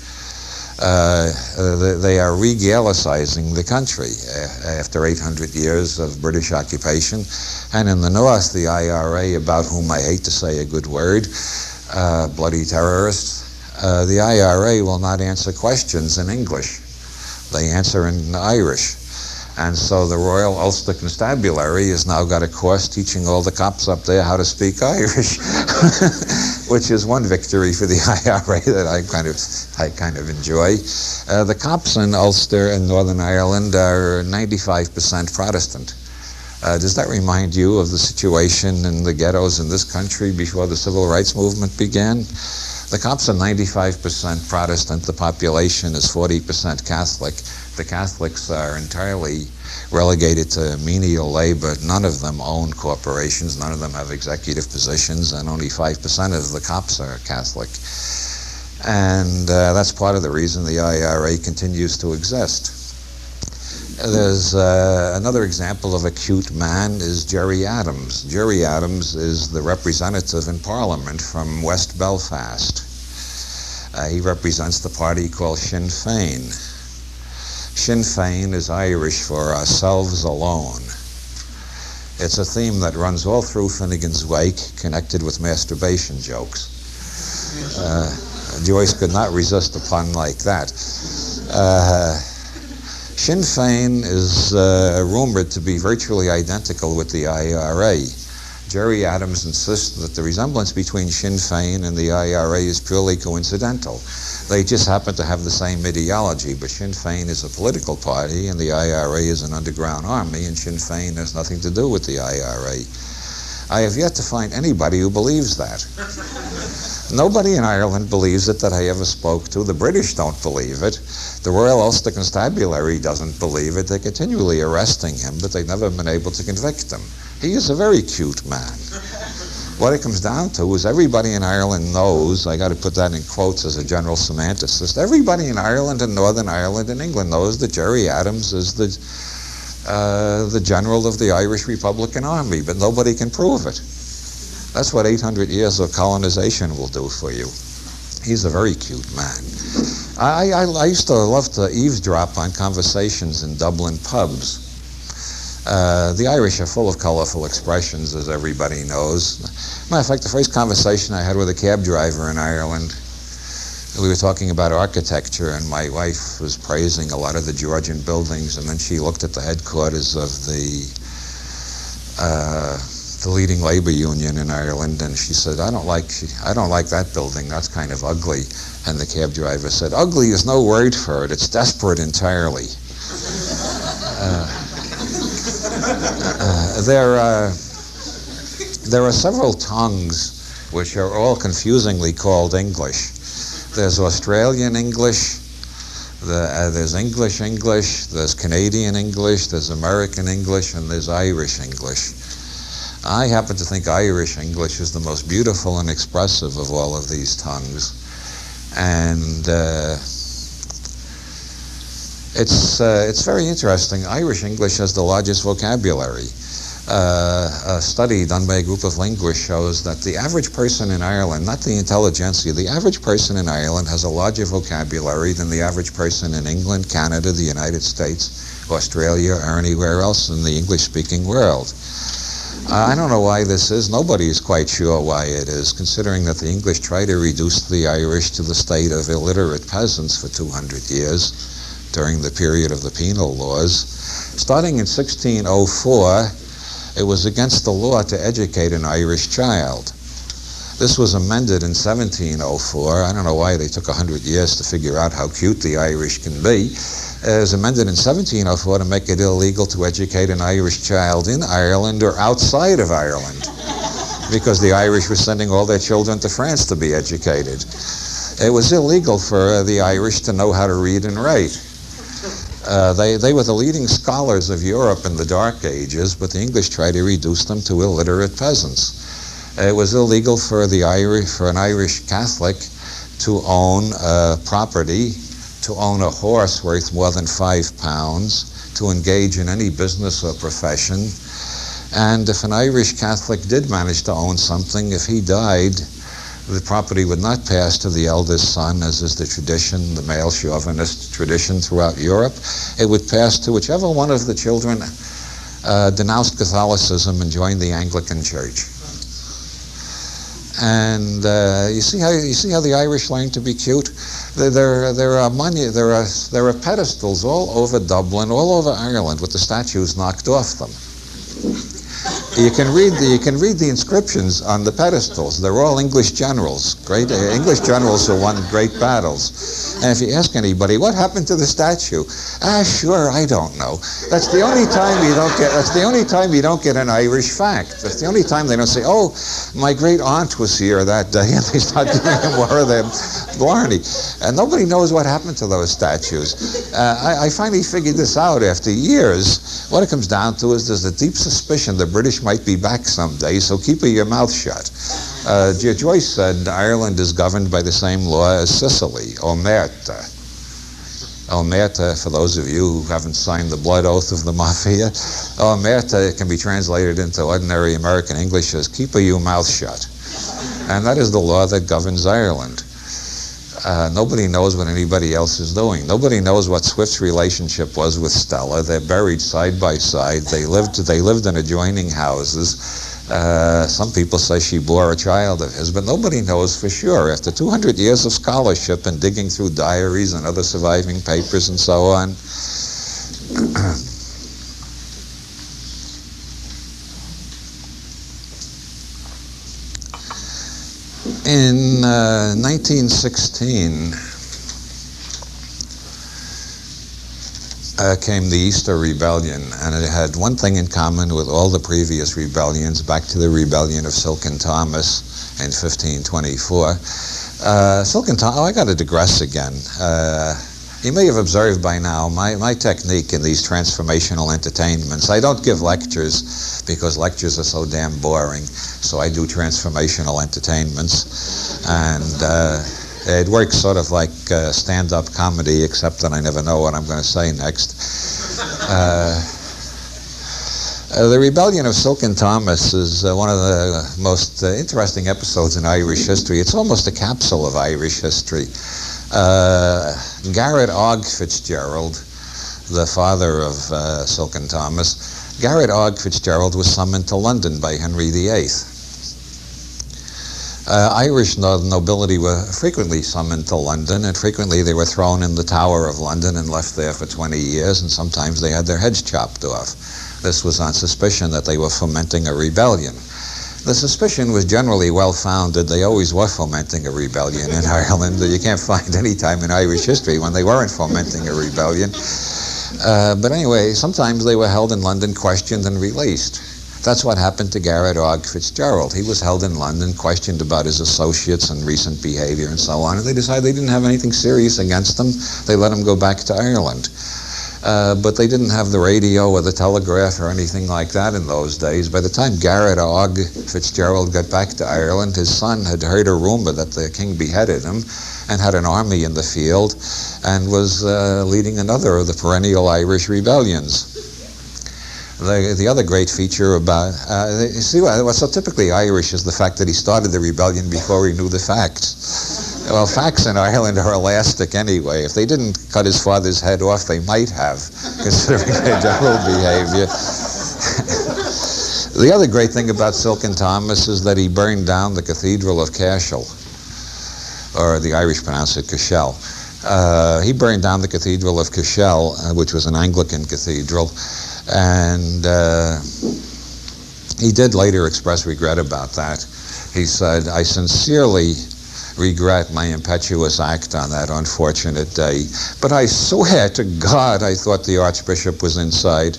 They are re-Gaelicizing the country after 800 years of British occupation. And in the North, the IRA, about whom I hate to say a good word, bloody terrorists, the IRA will not answer questions in English. They answer in Irish. And so the Royal Ulster Constabulary has now got a course teaching all the cops up there how to speak Irish, which is one victory for the IRA that I kind of enjoy. The cops in Ulster and Northern Ireland are 95% Protestant. Does that remind you of the situation in the ghettos in this country before the Civil Rights Movement began? The cops are 95% Protestant. The population is 40% Catholic. The Catholics are entirely relegated to menial labor. None of them own corporations. None of them have executive positions, and only 5% of the cops are Catholic. And that's part of the reason the IRA continues to exist. There's another example of a cute man is Jerry Adams. Jerry Adams is the representative in Parliament from West Belfast. He represents the party called Sinn Féin. Sinn Féin is Irish for ourselves alone. It's a theme that runs all through Finnegan's Wake, connected with masturbation jokes. Joyce could not resist a pun like that. Sinn Féin is rumored to be virtually identical with the IRA. Jerry Adams insists that the resemblance between Sinn Féin and the IRA is purely coincidental. They just happen to have the same ideology, but Sinn Féin is a political party and the IRA is an underground army, and Sinn Féin has nothing to do with the IRA. I have yet to find anybody who believes that. Nobody in Ireland believes it that I ever spoke to. The British don't believe it. The Royal Ulster Constabulary doesn't believe it. They're continually arresting him, but they've never been able to convict him. He is a very cute man. What it comes down to is everybody in Ireland knows, I got to put that in quotes as a general semanticist, everybody in Ireland and Northern Ireland and England knows that Jerry Adams is the general of the Irish Republican Army, but nobody can prove it. That's what 800 years of colonization will do for you. He's a very cute man. I used to love to eavesdrop on conversations in Dublin pubs. The Irish are full of colorful expressions, as everybody knows. Matter of fact, the first conversation I had with a cab driver in Ireland, we were talking about architecture, and my wife was praising a lot of the Georgian buildings, and then she looked at the headquarters of the the leading labor union in Ireland, and she said, I don't like that building, that's kind of ugly. And the cab driver said, ugly is no word for it, it's desperate entirely. There are several tongues which are all confusingly called English. There's Australian English, there's English, there's Canadian English, there's American English, and there's Irish English. I happen to think Irish English is the most beautiful and expressive of all of these tongues. And it's very interesting. Irish English has the largest vocabulary. A study done by a group of linguists shows that the average person in Ireland, not the intelligentsia, the average person in Ireland has a larger vocabulary than the average person in England, Canada, the United States, Australia, or anywhere else in the English-speaking world. I don't know why this is. Nobody is quite sure why it is, considering that the English tried to reduce the Irish to the state of illiterate peasants for 200 years during the period of the penal laws. Starting in 1604, it was against the law to educate an Irish child. This was amended in 1704. I don't know why they took 100 years to figure out how cute the Irish can be. It was amended in 1704 to make it illegal to educate an Irish child in Ireland or outside of Ireland, because the Irish were sending all their children to France to be educated. It was illegal for the Irish to know how to read and write. They were the leading scholars of Europe in the Dark Ages, but the English tried to reduce them to illiterate peasants. It was illegal for an Irish Catholic to own property, to own a horse worth more than £5, to engage in any business or profession. And if an Irish Catholic did manage to own something, if he died, the property would not pass to the eldest son, as is the tradition, the male chauvinist tradition throughout Europe. It would pass to whichever one of the children denounced Catholicism and joined the Anglican Church. And you see how the Irish learned to be cute. There are pedestals all over Dublin, all over Ireland, with the statues knocked off them. You can read the inscriptions on the pedestals. They're all English generals, great English generals who won great battles. And if you ask anybody, what happened to the statue? Sure, I don't know. That's the only time you don't get. That's the only time you don't get an Irish fact. That's the only time they don't say, "Oh, my great aunt was here that day," and they start giving them more of them blarney. And nobody knows what happened to those statues. I finally figured this out after years. What it comes down to is there's a deep suspicion the British might be back someday, so keep your mouth shut. Joyce said Ireland is governed by the same law as Sicily, omerta. Omerta, for those of you who haven't signed the blood oath of the mafia, omerta can be translated into ordinary American English as keep your mouth shut. And that is the law that governs Ireland. Nobody knows what anybody else is doing. Nobody knows what Swift's relationship was with Stella. They're buried side by side. They lived in adjoining houses. Some people say she bore a child of his, but nobody knows for sure. After 200 years of scholarship and digging through diaries and other surviving papers and so on, in 1916 came the Easter Rebellion, and it had one thing in common with all the previous rebellions, back to the rebellion of Silken Thomas in 1524. I got to digress again. You may have observed by now my technique in these transformational entertainments. I don't give lectures because lectures are so damn boring, so I do transformational entertainments. And it works sort of like stand-up comedy, except that I never know what I'm going to say next. The Rebellion of Silken Thomas is one of the most interesting episodes in Irish history. It's almost a capsule of Irish history. Garrett Ogg Fitzgerald, the father of Silken Thomas, Garrett Ogg Fitzgerald was summoned to London by Henry VIII. Irish nobility were frequently summoned to London, and frequently they were thrown in the Tower of London and left there for 20 years, and sometimes they had their heads chopped off. This was on suspicion that they were fomenting a rebellion. The suspicion was generally well-founded. They always were fomenting a rebellion in Ireland. You can't find any time in Irish history when they weren't fomenting a rebellion. But anyway, sometimes they were held in London, questioned, and released. That's what happened to Garrett Ogg Fitzgerald. He was held in London, questioned about his associates and recent behavior and so on, and they decided they didn't have anything serious against him. They let him go back to Ireland. But they didn't have the radio or the telegraph or anything like that in those days. By the time Garrett Ogg Fitzgerald got back to Ireland, his son had heard a rumor that the king beheaded him and had an army in the field and was leading another of the perennial Irish rebellions. The other great feature about, you see, what's so typically Irish is the fact that he started the rebellion before he knew the facts. Well, facts in Ireland are elastic anyway. If they didn't cut his father's head off, they might have, considering their general behavior. The other great thing about Silken Thomas is that he burned down the Cathedral of Cashel, or the Irish pronounce it Cashel. He burned down the Cathedral of Cashel, which was an Anglican cathedral, and he did later express regret about that. He said, "I sincerely regret my impetuous act on that unfortunate day, but I swear to God I thought the Archbishop was inside."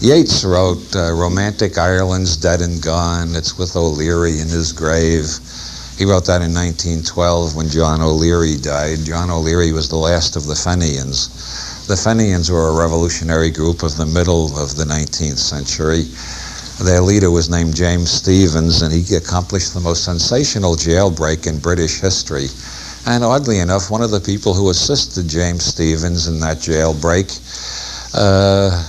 Yeats wrote, "Romantic Ireland's dead and gone, it's with O'Leary in his grave." He wrote that in 1912 when John O'Leary died. John O'Leary was the last of the Fenians. The Fenians were a revolutionary group of the middle of the 19th century. Their leader was named James Stephens, and he accomplished the most sensational jailbreak in British history. And oddly enough, one of the people who assisted James Stephens in that jailbreak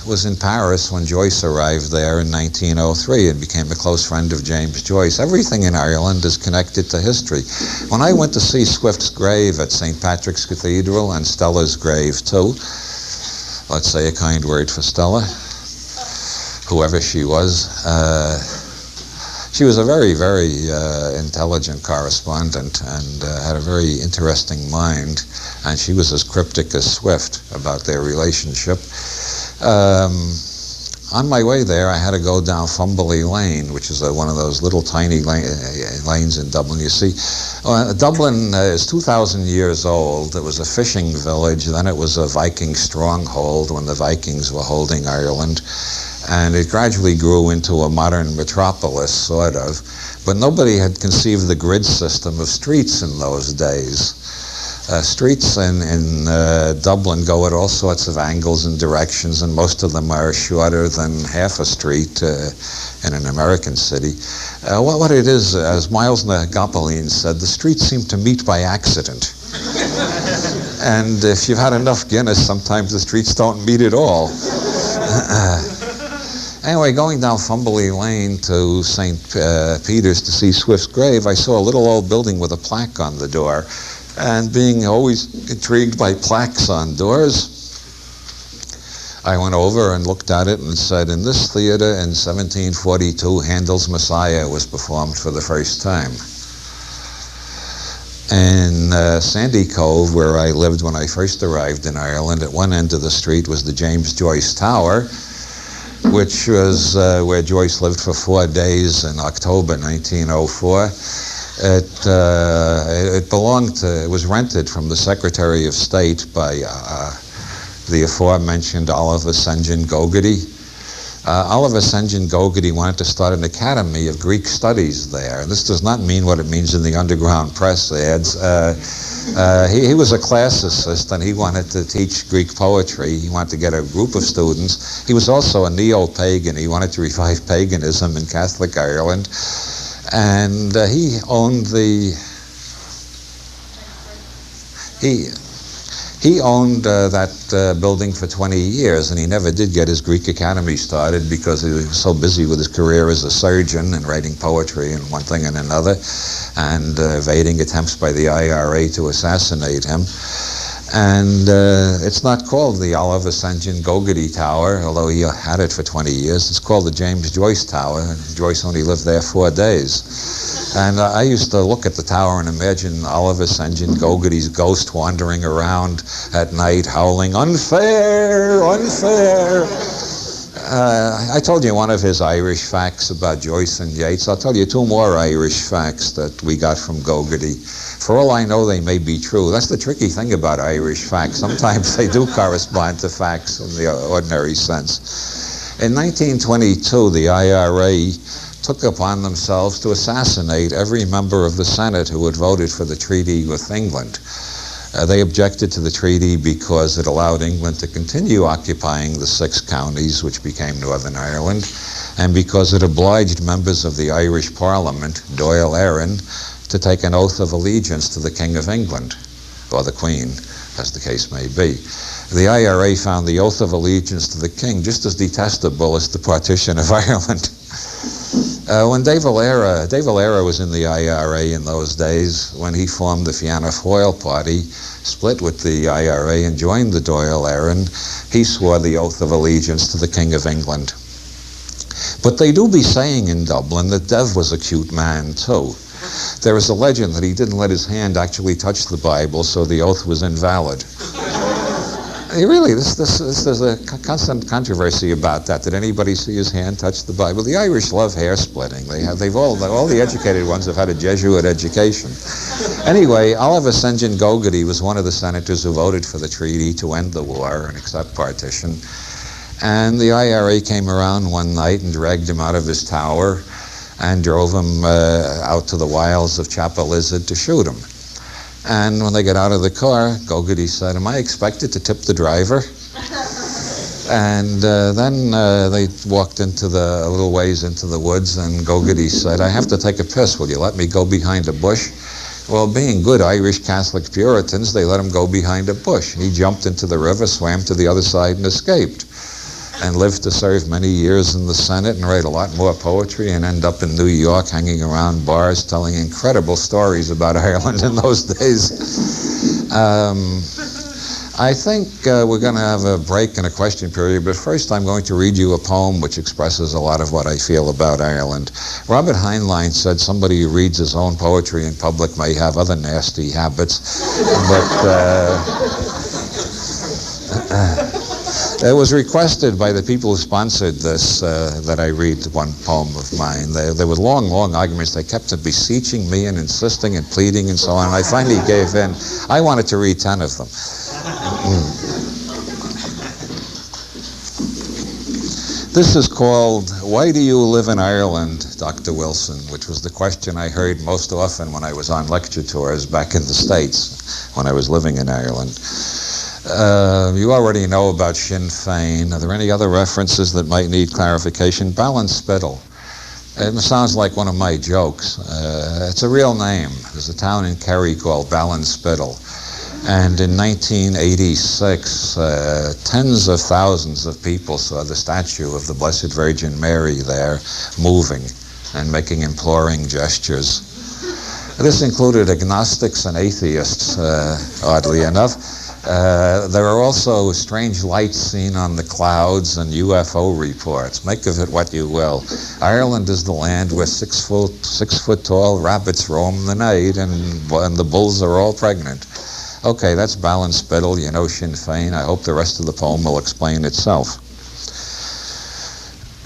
was in Paris when Joyce arrived there in 1903 and became a close friend of James Joyce. Everything in Ireland is connected to history. When I went to see Swift's grave at St. Patrick's Cathedral, and Stella's grave too, let's say a kind word for Stella, whoever she was. She was a very, very intelligent correspondent and had a very interesting mind, and she was as cryptic as Swift about their relationship. On my way there, I had to go down Fumbley Lane, which is one of those little tiny lanes in Dublin. You see, Dublin is 2,000 years old. It was a fishing village. Then it was a Viking stronghold when the Vikings were holding Ireland. And it gradually grew into a modern metropolis, sort of. But nobody had conceived the grid system of streets in those days. Streets in Dublin go at all sorts of angles and directions, and most of them are shorter than half a street in an American city. What it is, as Miles Nagopoline said, the streets seem to meet by accident. And if you've had enough Guinness, sometimes the streets don't meet at all. Anyway, going down Fumbley Lane to St. Peter's to see Swift's grave, I saw a little old building with a plaque on the door. And being always intrigued by plaques on doors, I went over and looked at it and said, "In this theater in 1742, Handel's Messiah was performed for the first time." In Sandy Cove, where I lived when I first arrived in Ireland, at one end of the street was the James Joyce Tower, which was where Joyce lived for 4 days in October 1904. It belonged to, it was rented from the Secretary of State by the aforementioned Oliver St. John Gogarty. Oliver St. John Gogarty wanted to start an academy of Greek studies there. This does not mean what it means in the underground press ads. He was a classicist, and he wanted to teach Greek poetry. He wanted to get a group of students. He was also a neo-pagan. He wanted to revive paganism in Catholic Ireland. And he owned that building for 20 years, and he never did get his Greek academy started because he was so busy with his career as a surgeon and writing poetry and one thing and another, and evading attempts by the IRA to assassinate him. And it's not called the Oliver St. John Gogarty Tower, although he had it for 20 years. It's called the James Joyce Tower, and Joyce only lived there 4 days. And I used to look at the tower and imagine Oliver St. John Gogarty's ghost wandering around at night howling, "Unfair, unfair." I told you one of his Irish facts about Joyce and Yeats. I'll tell you 2 more Irish facts that we got from Gogarty. For all I know, they may be true. That's the tricky thing about Irish facts. Sometimes they do correspond to facts in the ordinary sense. In 1922, the IRA took upon themselves to assassinate every member of the Senate who had voted for the treaty with England. They objected to the treaty because it allowed England to continue occupying the 6 counties which became Northern Ireland, and because it obliged members of the Irish Parliament, Dáil Éireann, to take an oath of allegiance to the King of England, or the Queen, as the case may be. The IRA found the oath of allegiance to the King just as detestable as the partition of Ireland. When De Valera was in the IRA in those days, when he formed the Fianna Fáil party, split with the IRA and joined the Dáil Éireann, he swore the oath of allegiance to the King of England. But they do be saying in Dublin that Dev was a cute man too. There is a legend that he didn't let his hand actually touch the Bible, so the oath was invalid. Really, there's a constant controversy about that. Did anybody see his hand touch the Bible? The Irish love hair splitting. All the educated ones have had a Jesuit education. Anyway, Oliver St. John Gogarty was one of the senators who voted for the treaty to end the war and accept partition. And the IRA came around one night and dragged him out of his tower and drove him out to the wilds of Chapelizod to shoot him. And when they got out of the car, Gogarty said, "Am I expected to tip the driver?" And then they walked into a little ways into the woods, and Gogarty said, "I have to take a piss. Will you let me go behind a bush?" Well, being good Irish Catholic Puritans, they let him go behind a bush. He jumped into the river, swam to the other side, and escaped. And lived to serve many years in the Senate and write a lot more poetry and end up in New York hanging around bars telling incredible stories about Ireland in those days. I think we're going to have a break and a question period, but first I'm going to read you a poem which expresses a lot of what I feel about Ireland. Robert Heinlein said somebody who reads his own poetry in public may have other nasty habits, but it was requested by the people who sponsored this that I read one poem of mine. There were long, long arguments. They kept beseeching me and insisting and pleading and so on. And I finally gave in. I wanted to read 10 of them. This is called, "Why Do You Live in Ireland, Dr. Wilson?" which was the question I heard most often when I was on lecture tours back in the States when I was living in Ireland. You already know about Sinn Féin. Are there any other references that might need clarification? Ballinspittle. It sounds like one of my jokes. It's a real name. There's a town in Kerry called Ballinspittle. And in 1986, tens of thousands of people saw the statue of the Blessed Virgin Mary there moving and making imploring gestures. This included agnostics and atheists, oddly enough. There are also strange lights seen on the clouds and UFO reports. Make of it what you will. Ireland is the land where 6 foot tall rabbits roam the night and the bulls are all pregnant. Okay, that's Ballinspittle. You know Sinn Féin. I hope the rest of the poem will explain itself.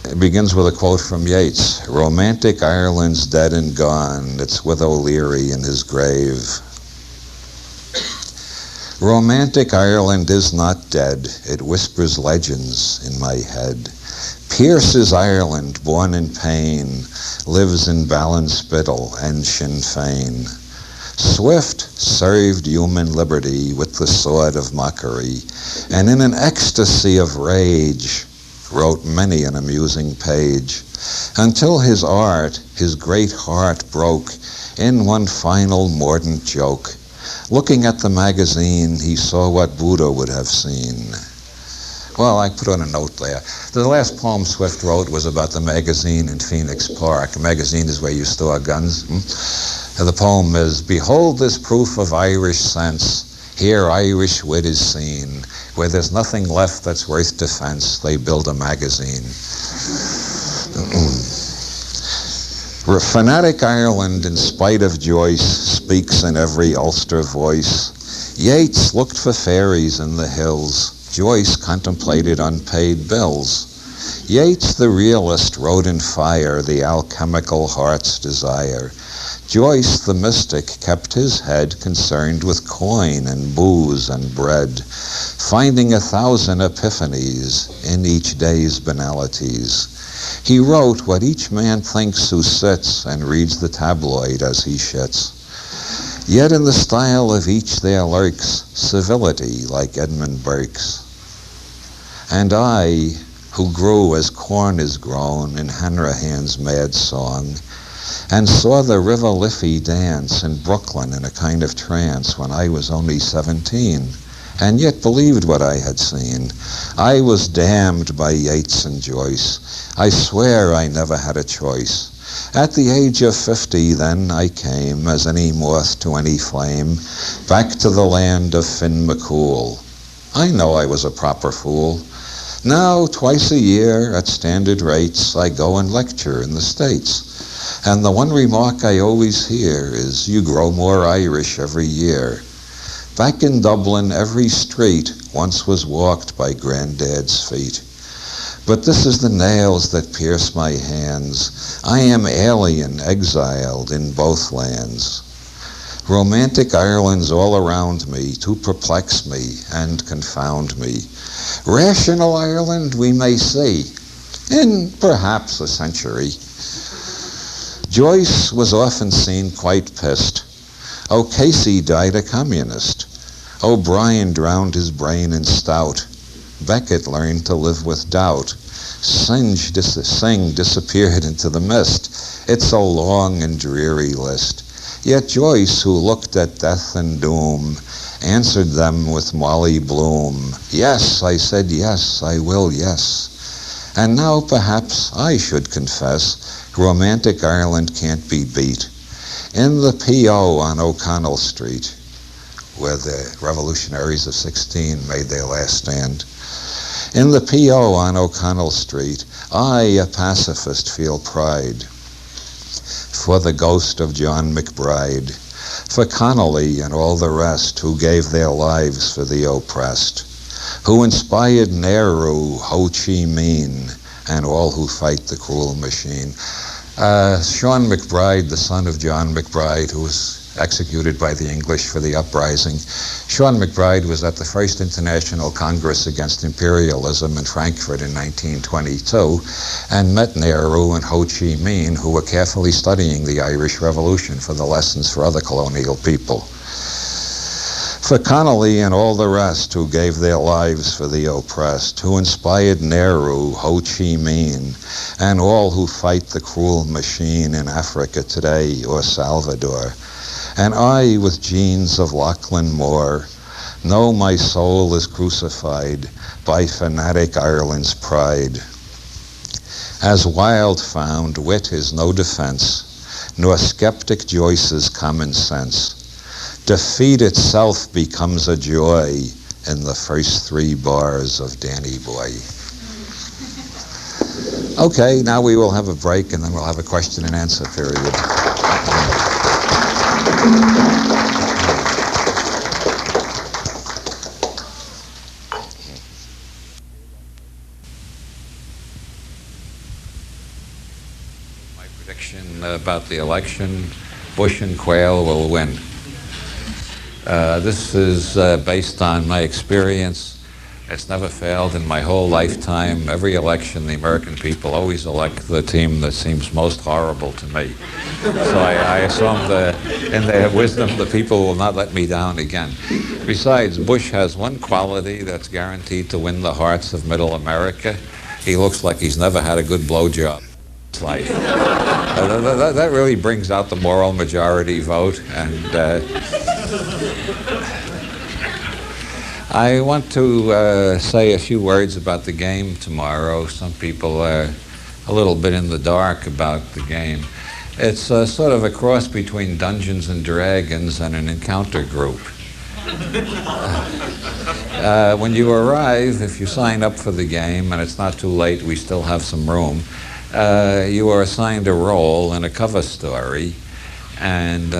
It begins with a quote from Yeats. "Romantic Ireland's dead and gone. It's with O'Leary in his grave." Romantic Ireland is not dead. It whispers legends in my head. Pierce is Ireland, born in pain, lives in Ballinspittle and Sinn Féin. Swift served human liberty with the sword of mockery, and in an ecstasy of rage wrote many an amusing page, until his art, his great heart broke in one final mordant joke. Looking at the magazine, he saw what Buddha would have seen. Well, I put on a note there. The last poem Swift wrote was about the magazine in Phoenix Park. A magazine is where you store guns. The poem is, "Behold this proof of Irish sense. Here Irish wit is seen. Where there's nothing left that's worth defense, they build a magazine. Fanatic Ireland, in spite of Joyce, speaks in every Ulster voice. Yeats looked for fairies in the hills. Joyce contemplated unpaid bills. Yeats, the realist, wrote in fire the alchemical heart's desire. Joyce, the mystic, kept his head concerned with coin and booze and bread, finding 1,000 epiphanies in each day's banalities. He wrote what each man thinks who sits and reads the tabloid as he shits. Yet in the style of each there lurks civility like Edmund Burke's. And I, who grew as corn is grown in Hanrahan's mad song, and saw the River Liffey dance in Brooklyn in a kind of trance when I was only 17, and yet believed what I had seen. I was damned by Yeats and Joyce. I swear I never had a choice. At the age of 50 then I came, as any moth to any flame, back to the land of Finn McCool. I know I was a proper fool. Now, twice a year, at standard rates, I go and lecture in the States. And the one remark I always hear is, you grow more Irish every year. Back in Dublin, every street once was walked by Granddad's feet. But this is the nails that pierce my hands. I am alien, exiled in both lands. Romantic Ireland's all around me to perplex me and confound me. Rational Ireland we may see in perhaps a century. Joyce was often seen quite pissed. O'Casey died a communist. O'Brien drowned his brain in stout. Beckett learned to live with doubt. Singh disappeared into the mist. It's a long and dreary list. Yet Joyce, who looked at death and doom, answered them with Molly Bloom. Yes, I said yes, I will, yes. And now perhaps I should confess, romantic Ireland can't be beat. In the P.O. on O'Connell Street, where the revolutionaries of 16 made their last stand. In the P.O. on O'Connell Street, I, a pacifist, feel pride for the ghost of John McBride, for Connolly and all the rest who gave their lives for the oppressed, who inspired Nehru, Ho Chi Minh, and all who fight the cruel machine. Sean McBride, the son of John McBride, who was executed by the English for the uprising. Sean McBride was at the First International Congress Against Imperialism in Frankfurt in 1922 and met Nehru and Ho Chi Minh, who were carefully studying the Irish Revolution for the lessons for other colonial people. For Connolly and all the rest who gave their lives for the oppressed, who inspired Nehru, Ho Chi Minh, and all who fight the cruel machine in Africa today or Salvador. And I, with genes of Lachlan Moore, know my soul is crucified by fanatic Ireland's pride. As Wilde found, wit is no defense, nor skeptic Joyce's common sense. Defeat itself becomes a joy in the first 3 bars of Danny Boy. Okay, now we will have a break and then we'll have a question and answer period. My prediction about the election, Bush and Quayle will win. This is based on my experience. It's never failed in my whole lifetime. Every election, the American people always elect the team that seems most horrible to me. So I assume that in their wisdom, the people will not let me down again. Besides, Bush has one quality that's guaranteed to win the hearts of middle America. He looks like he's never had a good blowjob in his life. That really brings out the moral majority vote. And I want to say a few words about the game tomorrow. Some people are a little bit in the dark about the game. It's sort of a cross between Dungeons and Dragons and an encounter group. When you arrive, if you sign up for the game, and it's not too late, we still have some room, you are assigned a role in a cover story, and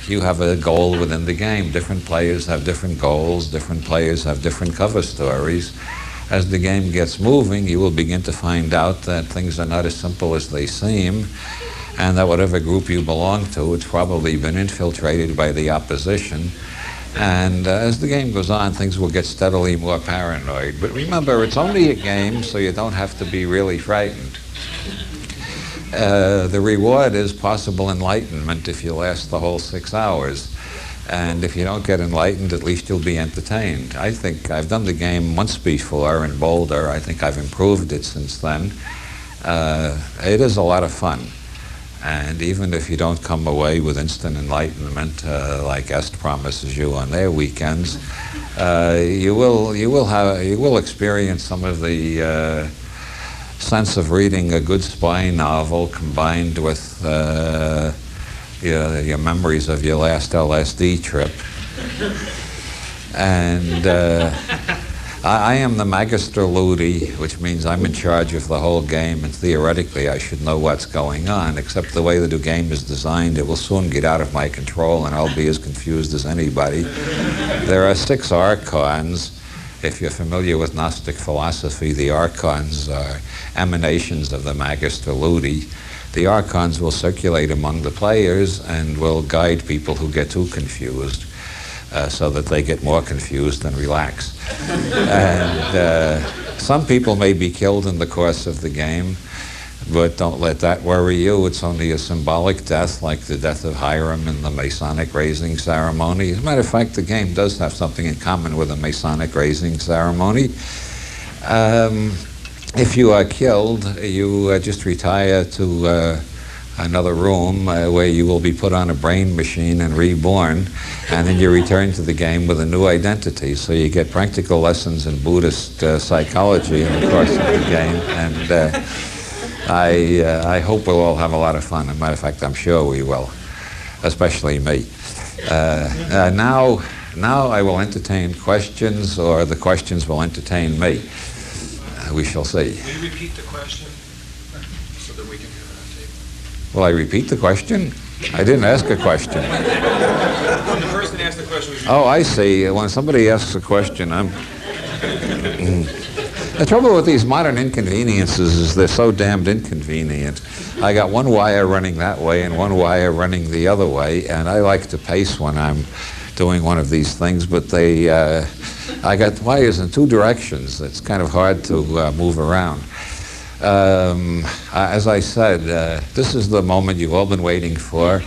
you have a goal within the game. Different players have different goals, different players have different cover stories. As the game gets moving, you will begin to find out that things are not as simple as they seem, and that whatever group you belong to, it's probably been infiltrated by the opposition. And as the game goes on, things will get steadily more paranoid. But remember, it's only a game, so you don't have to be really frightened. The reward is possible enlightenment if you last the whole 6 hours. And if you don't get enlightened, at least you'll be entertained. I think I've done the game once before in Boulder. I think I've improved it since then. It is a lot of fun. And even if you don't come away with instant enlightenment, like Est promises you on their weekends, you will experience some of the sense of reading a good spy novel combined with your memories of your last LSD trip. And I am the Magister Ludi, which means I'm in charge of the whole game, and theoretically I should know what's going on, except the way the game is designed, it will soon get out of my control and I'll be as confused as anybody. There are 6 Archons. If you're familiar with Gnostic philosophy, the Archons are emanations of the Magister Ludi. The Archons will circulate among the players and will guide people who get too confused. So that they get more confused and relax. And some people may be killed in the course of the game, but don't let that worry you. It's only a symbolic death, like the death of Hiram in the Masonic raising ceremony. As a matter of fact, the game does have something in common with a Masonic raising ceremony. If you are killed, you just retire to another room where you will be put on a brain machine and reborn, and then you return to the game with a new identity. So you get practical lessons in Buddhist psychology in the course of the game, and I hope we'll all have a lot of fun. As a matter of fact, I'm sure we will, especially me. Now I will entertain questions, or the questions will entertain me. We shall see. Will you repeat the question so that we can have it on tape? Will I repeat the question? I didn't ask a question. When the person asked the question was... Oh, I see. When somebody asks a question, I'm... The trouble with these modern inconveniences is they're so damned inconvenient. I got one wire running that way and one wire running the other way, and I like to pace when I'm doing one of these things, but they... I got wires in 2 directions. It's kind of hard to move around. As I said, this is the moment you've all been waiting for.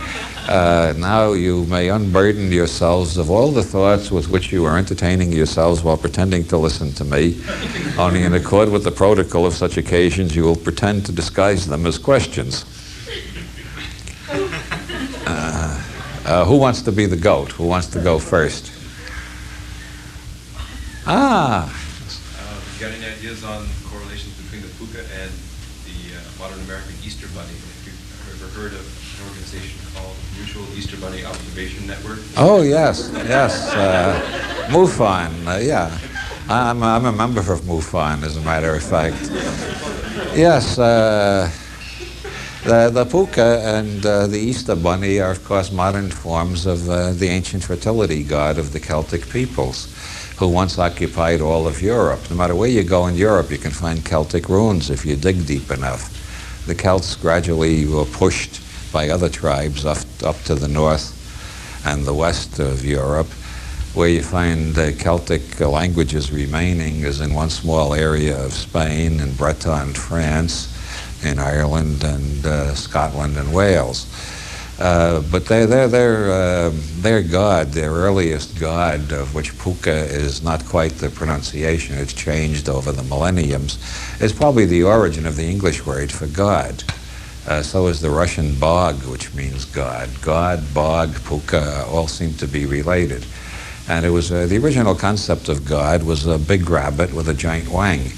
Now you may unburden yourselves of all the thoughts with which you are entertaining yourselves while pretending to listen to me. Only in accord with the protocol of such occasions, you will pretend to disguise them as questions. Who wants to be the goat? Who wants to go first? Got any ideas on correlations between the puka and the modern American Easter Bunny? Have you ever heard of an organization called Mutual Easter Bunny Observation Network? Oh, yes, yes. MUFON, yeah. I'm a member of MUFON, as a matter of fact. Yes, the puka and the Easter Bunny are, of course, modern forms of the ancient fertility god of the Celtic peoples, who once occupied all of Europe. No matter where you go in Europe, you can find Celtic ruins if you dig deep enough. The Celts gradually were pushed by other tribes up to the north and the west of Europe. Where you find Celtic languages remaining is in one small area of Spain, in Breton, France, in Ireland, and Scotland and Wales. But their god, their earliest god, of which puka is not quite the pronunciation, it's changed over the millenniums, is probably the origin of the English word for god. So is the Russian bog, which means god. God, bog, puka all seem to be related. And it was the original concept of god was a big rabbit with a giant wang.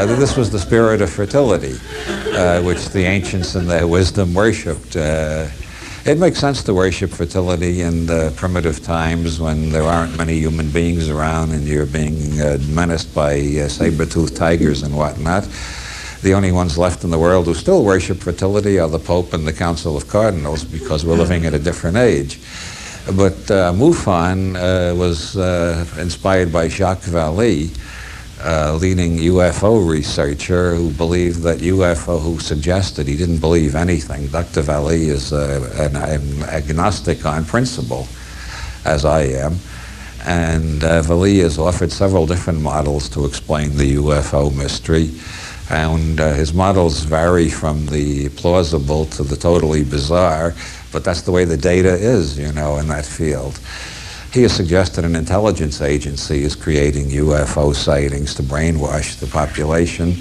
This was the spirit of fertility, which the ancients in their wisdom worshipped. It makes sense to worship fertility in the primitive times when there aren't many human beings around and you're being menaced by saber-toothed tigers and whatnot. The only ones left in the world who still worship fertility are the Pope and the Council of Cardinals, because we're living at a different age. But MUFON was inspired by Jacques Vallée, leading UFO researcher who believed that who suggested, he didn't believe anything. Dr. Vallée is an agnostic on principle, as I am. And Vallée has offered several different models to explain the UFO mystery. And his models vary from the plausible to the totally bizarre, but that's the way the data is, you know, in that field. He has suggested an intelligence agency is creating UFO sightings to brainwash the population.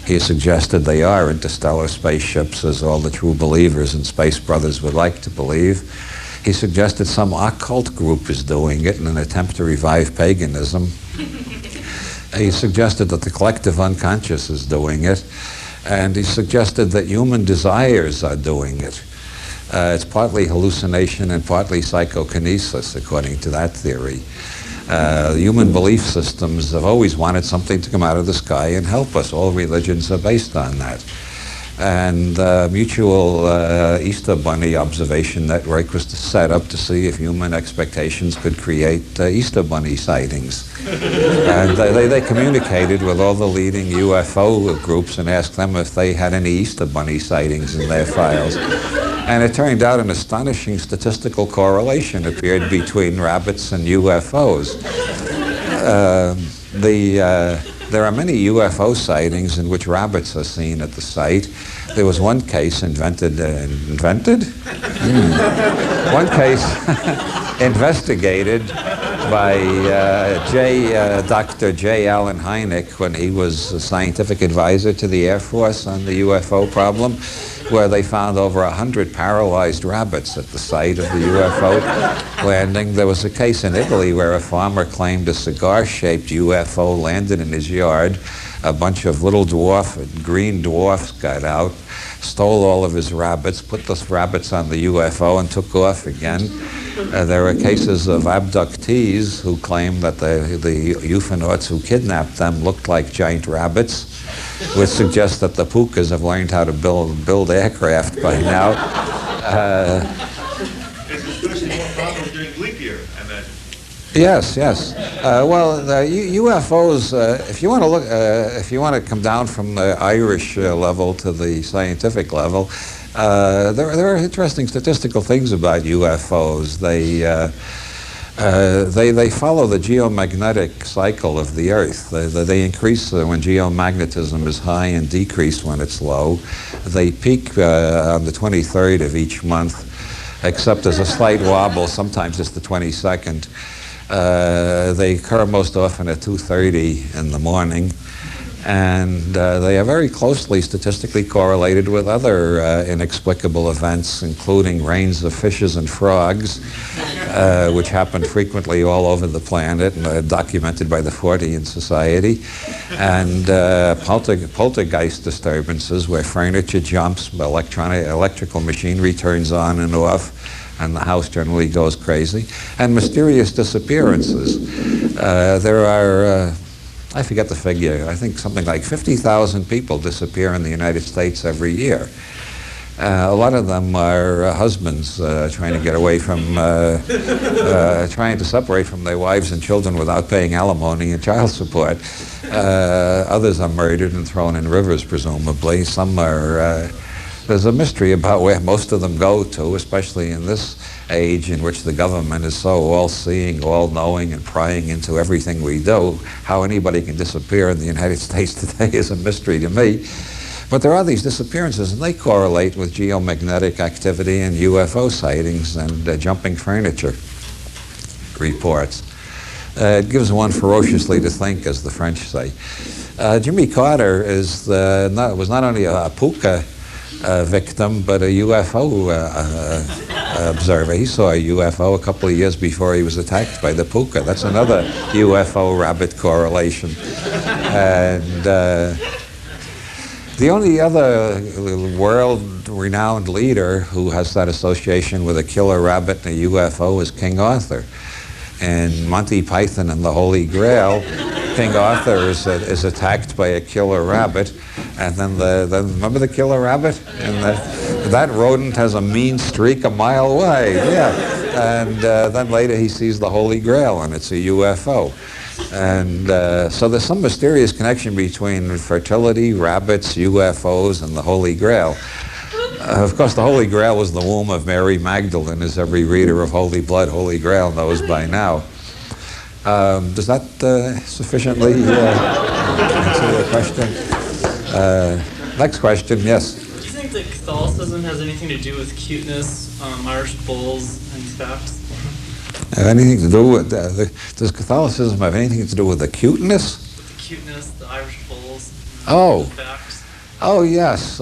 He has suggested they are interstellar spaceships, as all the true believers in Space Brothers would like to believe. He suggested some occult group is doing it in an attempt to revive paganism. He suggested that the collective unconscious is doing it, and he suggested that human desires are doing it. It's partly hallucination and partly psychokinesis, according to that theory. Human belief systems have always wanted something to come out of the sky and help us. All religions are based on that. And mutual Easter Bunny observation network was set up to see if human expectations could create Easter Bunny sightings. And they communicated with all the leading UFO groups and asked them if they had any Easter Bunny sightings in their files. And it turned out an astonishing statistical correlation appeared between rabbits and UFOs. There are many UFO sightings in which rabbits are seen at the site. There was one case One case investigated by Dr. J. Allen Hynek when he was a scientific advisor to the Air Force on the UFO problem, where they found over 100 paralyzed rabbits at the site of the UFO landing. There was a case in Italy where a farmer claimed a cigar-shaped UFO landed in his yard. A bunch of little green dwarfs got out, stole all of his rabbits, put those rabbits on the UFO and took off again. There are cases of abductees who claim that the euphonauts who kidnapped them looked like giant rabbits, which suggests that the pukas have learned how to build aircraft by now. It's especially more problem during leap year, I imagine. Yes, yes. Well, UFOs. If you want to look, if you want to come down from the Irish level to the scientific level, there are interesting statistical things about UFOs. They follow the geomagnetic cycle of the Earth. They increase when geomagnetism is high and decrease when it's low. They peak on the 23rd of each month, except there's a slight wobble. Sometimes it's the 22nd. They occur most often at 2:30 in the morning, and they are very closely statistically correlated with other inexplicable events, including rains of fishes and frogs, which happen frequently all over the planet and documented by the Fortean Society, and poltergeist disturbances where furniture jumps, electrical machinery turns on and off, and the house generally goes crazy, and mysterious disappearances. There are, I forget the figure, I think something like 50,000 people disappear in the United States every year. A lot of them are husbands trying to get away from, trying to separate from their wives and children without paying alimony and child support. Others are murdered and thrown in rivers, presumably. Some are, there's a mystery about where most of them go to, especially in this age in which the government is so all-seeing, all-knowing, and prying into everything we do. How anybody can disappear in the United States today is a mystery to me. But there are these disappearances, and they correlate with geomagnetic activity and UFO sightings and jumping furniture reports. It gives one ferociously to think, as the French say. Jimmy Carter was not only a puka victim, but a UFO observer. He saw a UFO a couple of years before he was attacked by the puka. That's another UFO rabbit correlation. And The only other world-renowned leader who has that association with a killer rabbit and a UFO is King Arthur. In Monty Python and the Holy Grail, King Arthur is attacked by a killer rabbit, and then remember the killer rabbit? And that rodent has a mean streak a mile away, yeah. And then later he sees the Holy Grail, and it's a UFO. And so there's some mysterious connection between fertility, rabbits, UFOs, and the Holy Grail. Of course, the Holy Grail was the womb of Mary Magdalene, as every reader of Holy Blood, Holy Grail knows by now. Does that sufficiently answer your question? Next question, yes? Do you think that Catholicism has anything to do with cuteness, Irish bulls, and facts? Have anything to do with, does Catholicism have anything to do with the cuteness? With the cuteness, the Irish bulls, Oh. the facts? Oh, yes.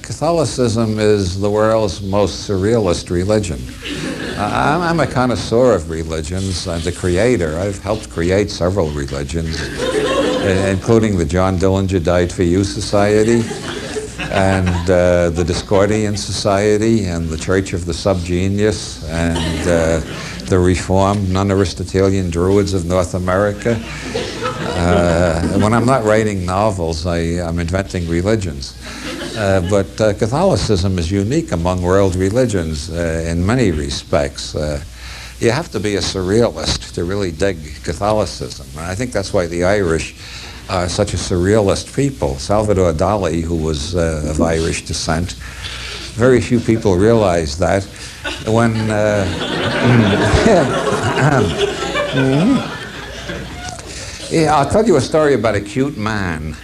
Catholicism is the world's most surrealist religion. I'm a connoisseur of religions. I'm the creator. I've helped create several religions, including the John Dillinger Died for You Society, and the Discordian Society, and the Church of the Subgenius, and the Reformed Non-Aristotelian Druids of North America. When I'm not writing novels, I'm inventing religions. But Catholicism is unique among world religions in many respects. You have to be a surrealist to really dig Catholicism. And I think that's why the Irish are such a surrealist people. Salvador Dali, who was of Irish descent, very few people realize that. When yeah, I'll tell you a story about a cute man,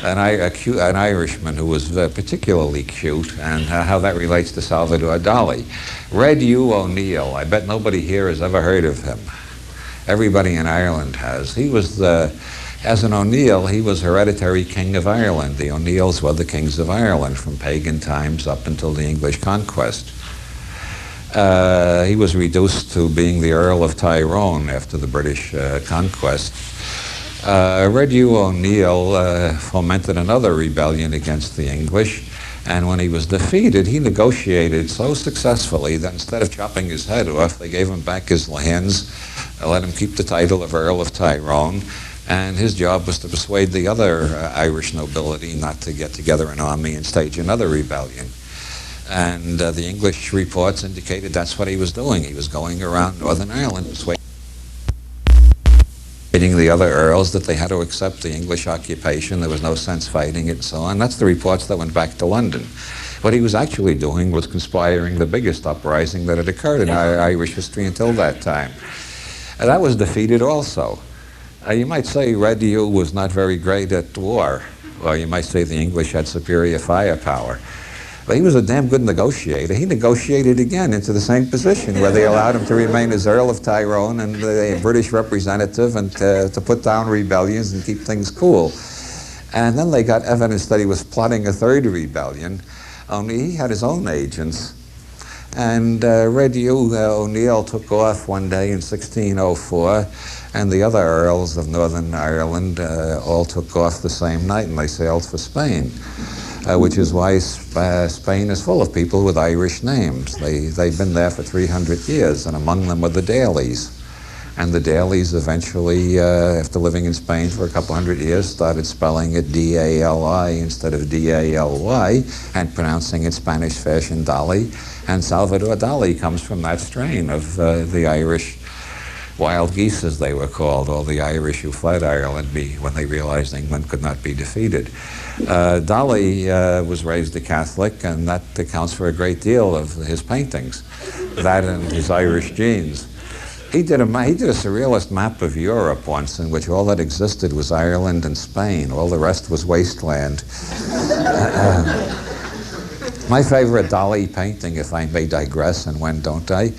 an Irishman who was particularly cute, and how that relates to Salvador Dali. Red Hugh O'Neill. I bet nobody here has ever heard of him. Everybody in Ireland has. He was as an O'Neill, he was hereditary king of Ireland. The O'Neills were the kings of Ireland from pagan times up until the English conquest. He was reduced to being the Earl of Tyrone after the British conquest. Red Hugh O'Neill fomented another rebellion against the English, and when he was defeated, he negotiated so successfully that instead of chopping his head off, they gave him back his lands, let him keep the title of Earl of Tyrone, and his job was to persuade the other Irish nobility not to get together an army and stage another rebellion. And the English reports indicated that's what he was doing. He was going around Northern Ireland persuading the other earls that they had to accept the English occupation. There was no sense fighting it and so on. That's the reports that went back to London. What he was actually doing was conspiring the biggest uprising that had occurred in Irish history until that time. And that was defeated also. You might say Red Hugh was not very great at war, or you might say the English had superior firepower. But he was a damn good negotiator. He negotiated again into the same position where they allowed him to remain as Earl of Tyrone and a British representative and to put down rebellions and keep things cool. And then they got evidence that he was plotting a third rebellion, only he had his own agents. And Red Hugh O'Neill took off one day in 1604, and the other earls of Northern Ireland all took off the same night, and they sailed for Spain. Which is why Spain is full of people with Irish names. They've been there for 300 years, and among them were the Daleys. And the Daleys eventually, after living in Spain for a couple hundred years, started spelling it D-A-L-I instead of D-A-L-Y, and pronouncing it Spanish fashion Dali. And Salvador Dali comes from that strain of the Irish wild geese, as they were called, all the Irish who fled Ireland when they realized England could not be defeated. Dali was raised a Catholic, and that accounts for a great deal of his paintings, that and his Irish genes. He did a surrealist map of Europe once, in which all that existed was Ireland and Spain. All the rest was wasteland. My favorite Dali painting, if I may digress, and when don't I,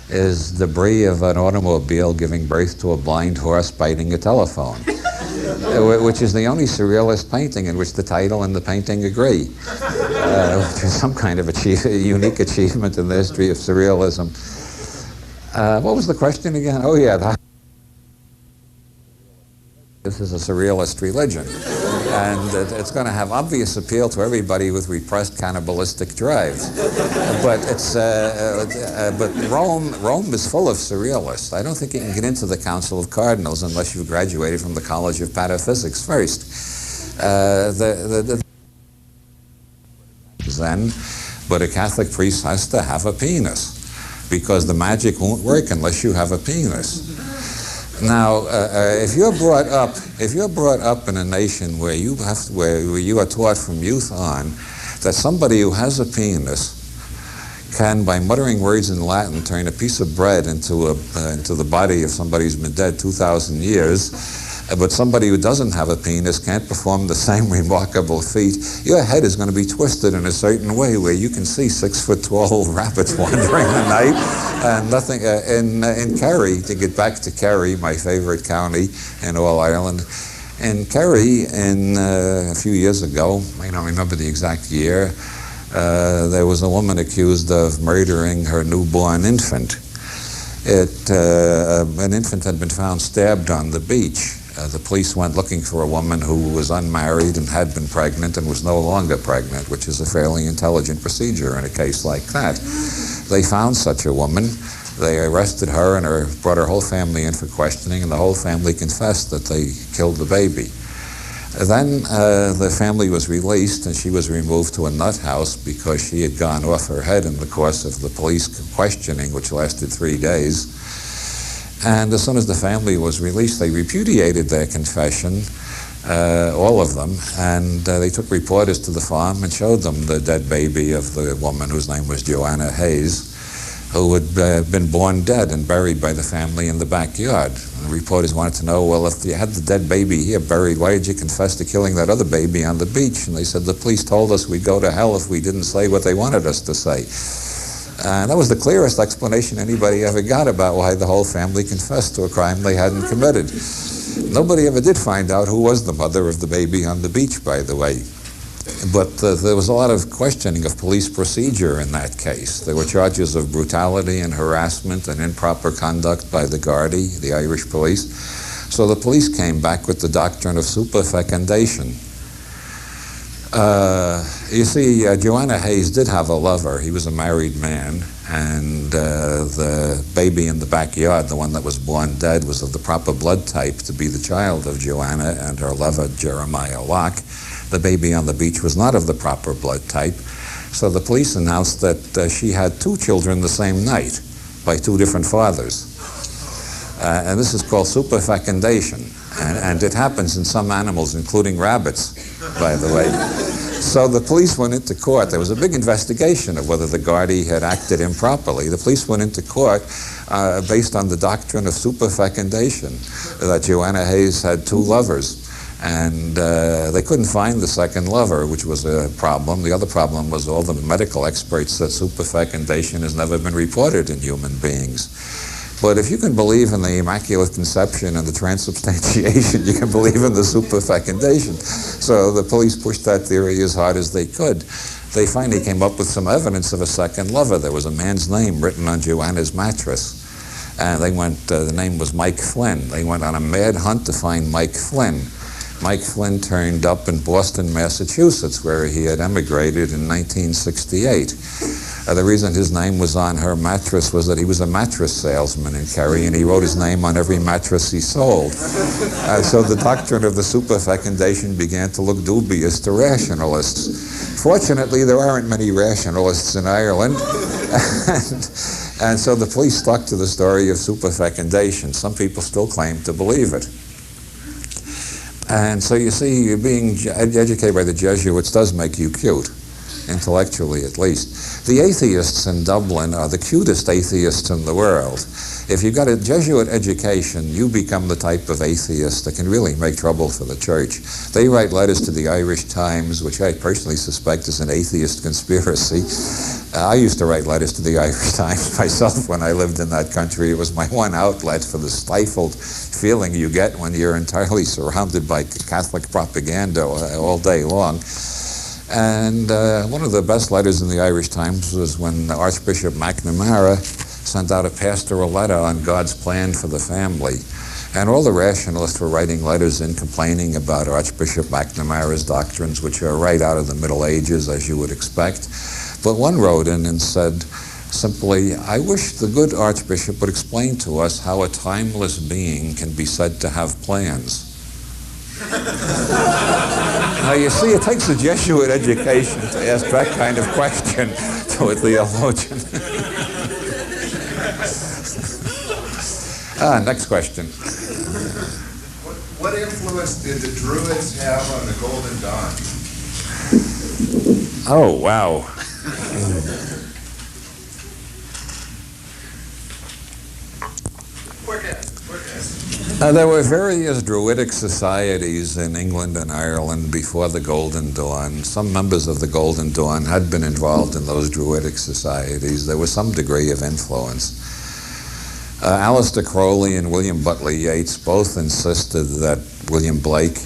is debris of an automobile giving birth to a blind horse biting a telephone, which is the only surrealist painting in which the title and the painting agree, which is some kind of unique achievement in the history of surrealism. What was the question again? Oh yeah, this is a surrealist religion. And it's going to have obvious appeal to everybody with repressed cannibalistic drives. But Rome is full of surrealists. I don't think you can get into the Council of Cardinals unless you've graduated from the College of Pataphysics first. Then, but a Catholic priest has to have a penis, because the magic won't work unless you have a penis. Now, if you're brought up in a nation where you are taught from youth on that somebody who has a penis can, by muttering words in Latin, turn a piece of bread into the body of somebody who's been dead 2,000 years, but somebody who doesn't have a penis can't perform the same remarkable feat, your head is going to be twisted in a certain way where you can see 6-foot-tall rabbits wandering the night and nothing. In Kerry, to get back to Kerry, my favorite county in all Ireland, in Kerry, a few years ago, I don't remember the exact year, there was a woman accused of murdering her newborn infant. An infant had been found stabbed on the beach. The police went looking for a woman who was unmarried and had been pregnant and was no longer pregnant, which is a fairly intelligent procedure in a case like that. They found such a woman. They arrested her and brought her whole family in for questioning, and the whole family confessed that they killed the baby. Then the family was released, and she was removed to a nut house because she had gone off her head in the course of the police questioning, which lasted 3 days. And as soon as the family was released, they repudiated their confession, all of them, and they took reporters to the farm and showed them the dead baby of the woman whose name was Joanna Hayes, who had been born dead and buried by the family in the backyard. And the reporters wanted to know, well, if you had the dead baby here buried, why did you confess to killing that other baby on the beach? And they said, the police told us we'd go to hell if we didn't say what they wanted us to say. And that was the clearest explanation anybody ever got about why the whole family confessed to a crime they hadn't committed. Nobody ever did find out who was the mother of the baby on the beach, by the way. But there was a lot of questioning of police procedure in that case. There were charges of brutality and harassment and improper conduct by the Gardaí, the Irish police. So the police came back with the doctrine of superfecundation. You see, Joanna Hayes did have a lover. He was a married man, and the baby in the backyard, the one that was born dead, was of the proper blood type to be the child of Joanna and her lover, Jeremiah Locke. The baby on the beach was not of the proper blood type, so the police announced that she had 2 children the same night by 2 different fathers. And this is called superfecundation, and it happens in some animals, including rabbits, by the way. So the police went into court. There was a big investigation of whether the Gardaí had acted improperly. The police went into court based on the doctrine of superfecundation, that Joanna Hayes had 2 lovers. And they couldn't find the second lover, which was a problem. The other problem was all the medical experts said superfecundation has never been reported in human beings. But if you can believe in the Immaculate Conception and the transubstantiation, you can believe in the superfecundation. So the police pushed that theory as hard as they could. They finally came up with some evidence of a second lover. There was a man's name written on Joanna's mattress. And they went, the name was Mike Flynn. They went on a mad hunt to find Mike Flynn. Mike Flynn turned up in Boston, Massachusetts, where he had emigrated in 1968. The reason his name was on her mattress was that he was a mattress salesman in Kerry, and he wrote his name on every mattress he sold. So the doctrine of the superfecundation began to look dubious to rationalists. Fortunately, there aren't many rationalists in Ireland, and so the police stuck to the story of superfecundation. Some people still claim to believe it. And so you see, being educated by the Jesuits does make you cute, intellectually at least. The atheists in Dublin are the cutest atheists in the world. If you've got a Jesuit education, you become the type of atheist that can really make trouble for the church. They write letters to the Irish Times, which I personally suspect is an atheist conspiracy. I used to write letters to the Irish Times myself when I lived in that country. It was my one outlet for the stifled feeling you get when you're entirely surrounded by Catholic propaganda all day long. And one of the best letters in the Irish Times was when Archbishop McNamara sent out a pastoral letter on God's plan for the family. And all the rationalists were writing letters in complaining about Archbishop McNamara's doctrines, which are right out of the Middle Ages, as you would expect. But one wrote in and said simply, "I wish the good Archbishop would explain to us how a timeless being can be said to have plans." Now, you see, it takes a Jesuit education to ask that kind of question to a theologian. Next question. What influence did the Druids have on the Golden Dawn? Oh, wow. There were various Druidic societies in England and Ireland before the Golden Dawn. Some members of the Golden Dawn had been involved in those Druidic societies. There was some degree of influence. Aleister Crowley and William Butler Yeats both insisted that William Blake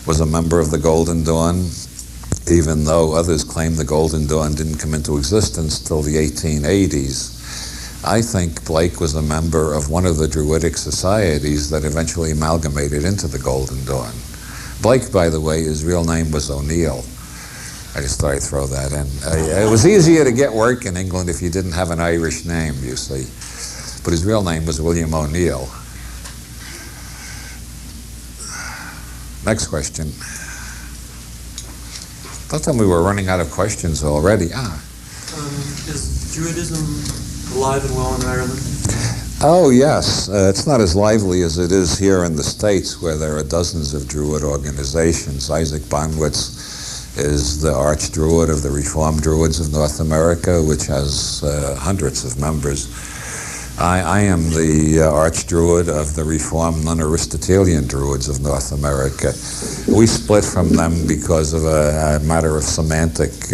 was a member of the Golden Dawn, even though others claimed the Golden Dawn didn't come into existence till the 1880s. I think Blake was a member of one of the Druidic societies that eventually amalgamated into the Golden Dawn. Blake, by the way, his real name was O'Neill. I just thought I'd throw that in. It was easier to get work in England if you didn't have an Irish name, you see. But his real name was William O'Neill. Next question. I thought we were running out of questions already. Is Druidism alive and well in Ireland? Oh, yes. It's not as lively as it is here in the States, where there are dozens of Druid organizations. Isaac Bonwitz is the Archdruid of the Reformed Druids of North America, which has hundreds of members. I am the Archdruid of the Reformed non-Aristotelian Druids of North America. We split from them because of a matter of semantic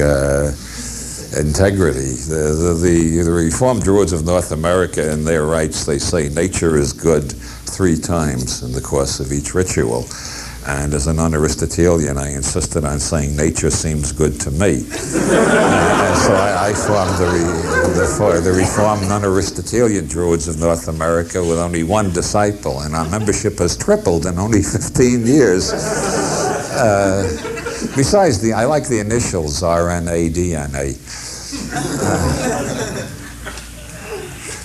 integrity. The Reformed Druids of North America, in their rites, they say nature is good 3 times in the course of each ritual. And as a non-Aristotelian, I insisted on saying nature seems good to me. And so I formed the Reformed non-Aristotelian Druids of North America with only one disciple, and our membership has tripled in only 15 years. Besides, I like the initials RNADNA.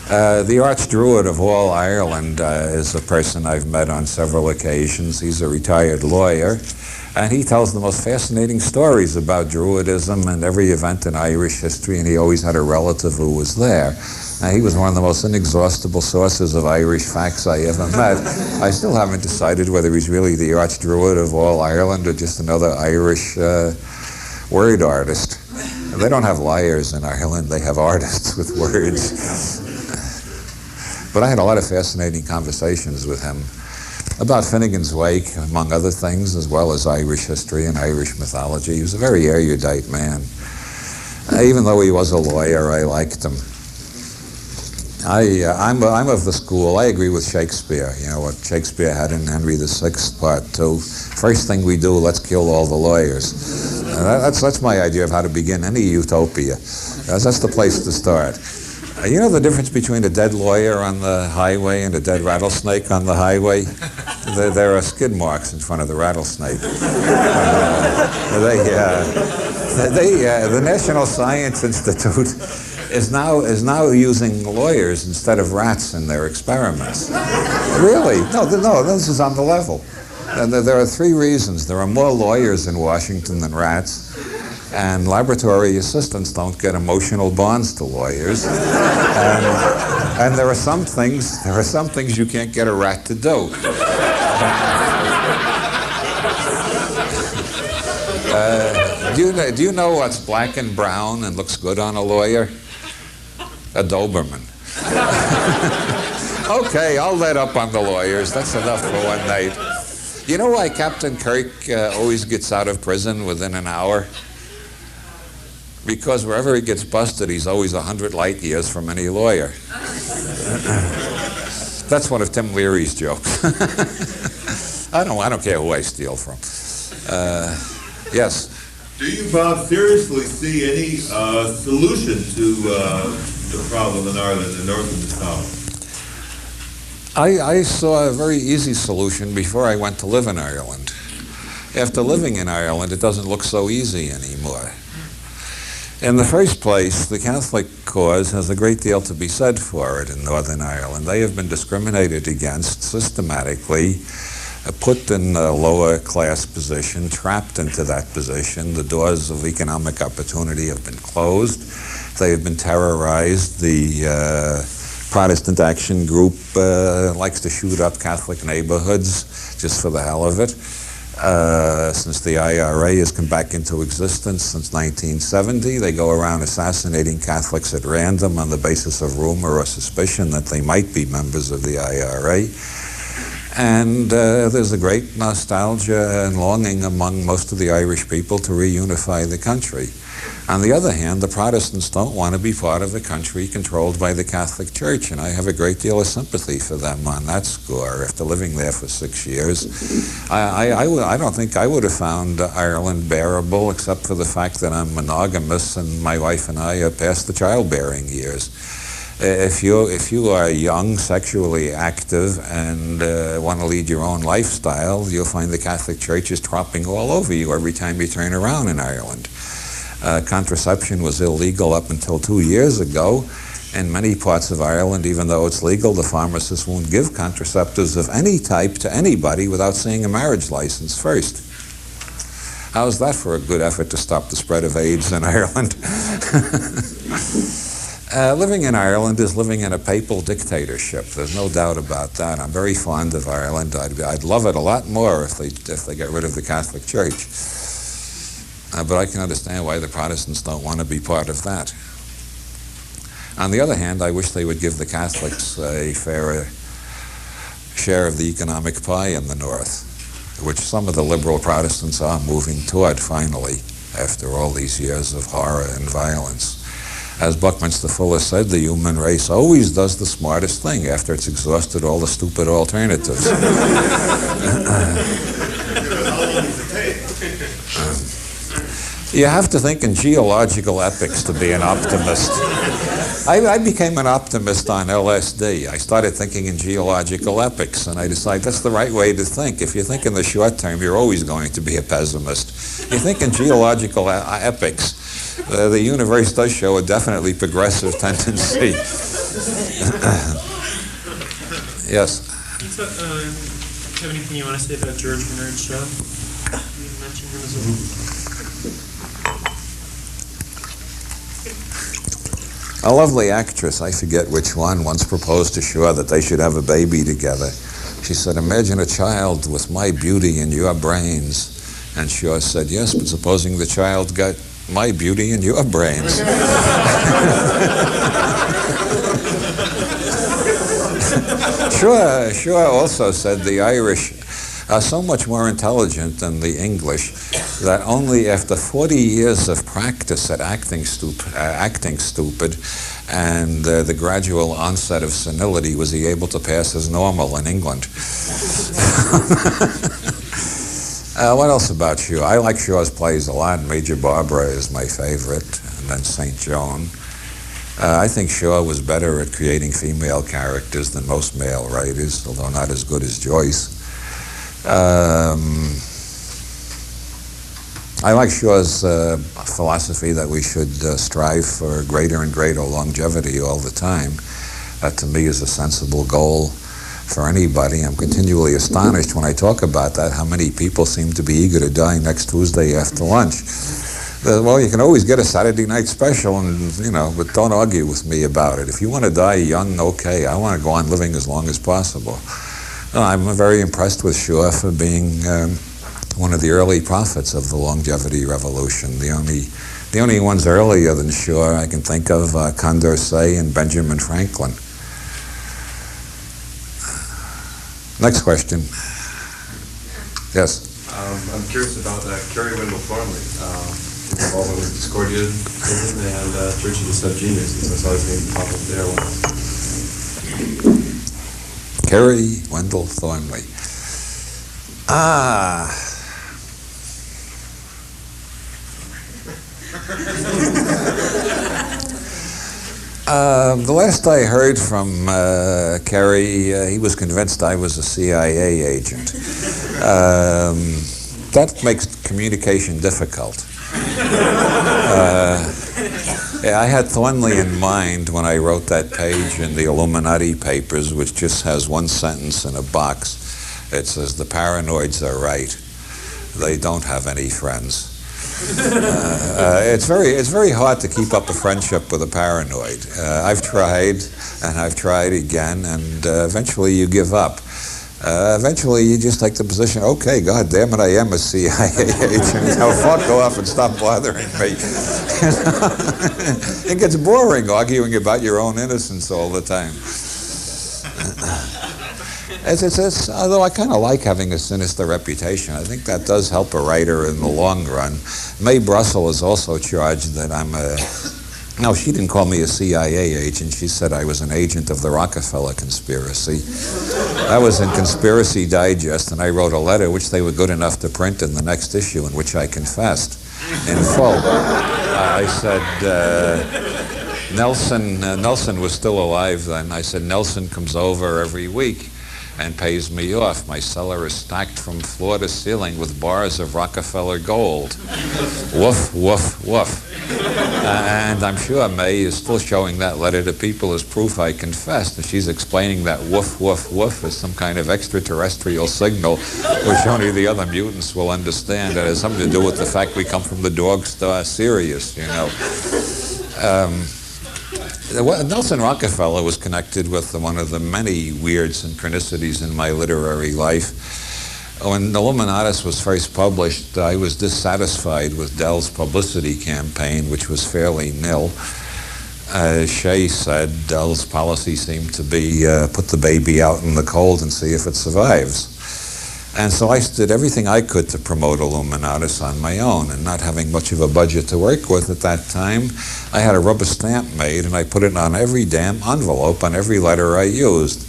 The Archdruid of all Ireland is a person I've met on several occasions. He's a retired lawyer, and he tells the most fascinating stories about Druidism and every event in Irish history, and he always had a relative who was there. He was one of the most inexhaustible sources of Irish facts I ever met. I still haven't decided whether he's really the Archdruid of all Ireland or just another Irish word artist. They don't have liars in Ireland, they have artists with words. But I had a lot of fascinating conversations with him about Finnegan's Wake, among other things, as well as Irish history and Irish mythology. He was a very erudite man. Even though he was a lawyer, I liked him. I'm of the school, I agree with Shakespeare. You know, what Shakespeare had in Henry VI, Part 2. First thing we do, let's kill all the lawyers. That's my idea of how to begin any utopia. That's the place to start. You know the difference between a dead lawyer on the highway and a dead rattlesnake on the highway? There are skid marks in front of the rattlesnake. The National Science Institute is now using lawyers instead of rats in their experiments. Really? No, this is on the level. There are 3 reasons. There are more lawyers in Washington than rats. And laboratory assistants don't get emotional bonds to lawyers, and there are some things you can't get a rat to do. Do you know what's black and brown and looks good on a lawyer? A Doberman. Okay, I'll let up on the lawyers. That's enough for one night. You know why Captain Kirk always gets out of prison within an hour? Because wherever he gets busted, he's always 100 light years from any lawyer. That's one of Tim Leary's jokes. I don't care who I steal from. Yes? Do you, Bob, seriously see any solution to the problem in Ireland, the North and the South? I saw a very easy solution before I went to live in Ireland. After living in Ireland, it doesn't look so easy anymore. In the first place, the Catholic cause has a great deal to be said for it in Northern Ireland. They have been discriminated against systematically, put in a lower class position, trapped into that position. The doors of economic opportunity have been closed. They have been terrorized. The Protestant Action Group likes to shoot up Catholic neighborhoods just for the hell of it. Since the IRA has come back into existence since 1970, they go around assassinating Catholics at random on the basis of rumor or suspicion that they might be members of the IRA. And there's a great nostalgia and longing among most of the Irish people to reunify the country. On the other hand, the Protestants don't want to be part of a country controlled by the Catholic Church, and I have a great deal of sympathy for them on that score. After living there for 6 years, I don't think I would have found Ireland bearable, except for the fact that I'm monogamous and my wife and I are past the childbearing years. If you are young, sexually active, and want to lead your own lifestyle, you'll find the Catholic Church is dropping all over you every time you turn around in Ireland. Contraception was illegal up until 2 years ago. In many parts of Ireland, even though it's legal, the pharmacists won't give contraceptives of any type to anybody without seeing a marriage license first. How's that for a good effort to stop the spread of AIDS in Ireland? Living in Ireland is living in a papal dictatorship. There's no doubt about that. I'm very fond of Ireland. I'd love it a lot more if they get rid of the Catholic Church. But I can understand why the Protestants don't want to be part of that. On the other hand, I wish they would give the Catholics a fairer share of the economic pie in the North, which some of the liberal Protestants are moving toward, finally, after all these years of horror and violence. As Buckminster Fuller said, the human race always does the smartest thing after it's exhausted all the stupid alternatives. You have to think in geological epics to be an optimist. I became an optimist on LSD. I started thinking in geological epics, and I decided that's the right way to think. If you think in the short term, you're always going to be a pessimist. You think in geological epics, the universe does show a definitely progressive tendency. Yes? Do you have anything you want to say about George Bernard Shaw? You mentioned him as well. A lovely actress, I forget which one, once proposed to Shaw that they should have a baby together. She said, "Imagine a child with my beauty and your brains." And Shaw said, "Yes, but supposing the child got my beauty and your brains." Shaw also said the Irish are so much more intelligent than the English that only after 40 years of practice at acting stupid and the gradual onset of senility was he able to pass as normal in England. What else about Shaw? I like Shaw's plays a lot. Major Barbara is my favorite, and then St. Joan. I think Shaw was better at creating female characters than most male writers, although not as good as Joyce. I like Shaw's philosophy that we should strive for greater and greater longevity all the time. That to me is a sensible goal for anybody. I'm continually astonished when I talk about that, how many people seem to be eager to die next Tuesday after lunch. Well, you can always get a Saturday night special, and but don't argue with me about it. If you want to die young, okay. I want to go on living as long as possible. I'm very impressed with Shaw for being one of the early prophets of the longevity revolution. The only ones earlier than Shaw I can think of, Condorcet and Benjamin Franklin. Next question. Yes? I'm curious about Kerry Wendell Thornley, involved with Discordia and Church of the Subgenius, since I saw his name pop up there once. Kerry Wendell Thornley. The last I heard from Kerry, he was convinced I was a CIA agent. That makes communication difficult. Yeah, I had Thornley in mind when I wrote that page in the Illuminati Papers, which just has one sentence in a box. It says, "The paranoids are right. They don't have any friends." It's very hard to keep up a friendship with a paranoid. I've tried, and I've tried again, and eventually you give up. Eventually you just take the position, okay, God damn it, I am a CIA agent. Now fuck off and stop bothering me. It gets boring arguing about your own innocence all the time. Although I kind of like having a sinister reputation. I think that does help a writer in the long run. Mae Brussel is also charged that I'm a... No, she didn't call me a CIA agent. She said I was an agent of the Rockefeller conspiracy. That was in Conspiracy Digest, and I wrote a letter which they were good enough to print in the next issue, in which I confessed in full. I said... Nelson was still alive then. I said, Nelson comes over every week and pays me off. My cellar is stacked from floor to ceiling with bars of Rockefeller gold. Woof, woof, woof. And I'm sure Mae is still showing that letter to people as proof I confessed. And she's explaining that woof, woof, woof as some kind of extraterrestrial signal, which only the other mutants will understand. It has something to do with the fact we come from the dog star Sirius, you know. Nelson Rockefeller was connected with one of the many weird synchronicities in my literary life. When Illuminatus was first published, I was dissatisfied with Dell's publicity campaign, which was fairly nil. Shea said Dell's policy seemed to be put the baby out in the cold and see if it survives. And so I did everything I could to promote Illuminatus on my own, and not having much of a budget to work with at that time, I had a rubber stamp made, and I put it on every damn envelope, on every letter I used.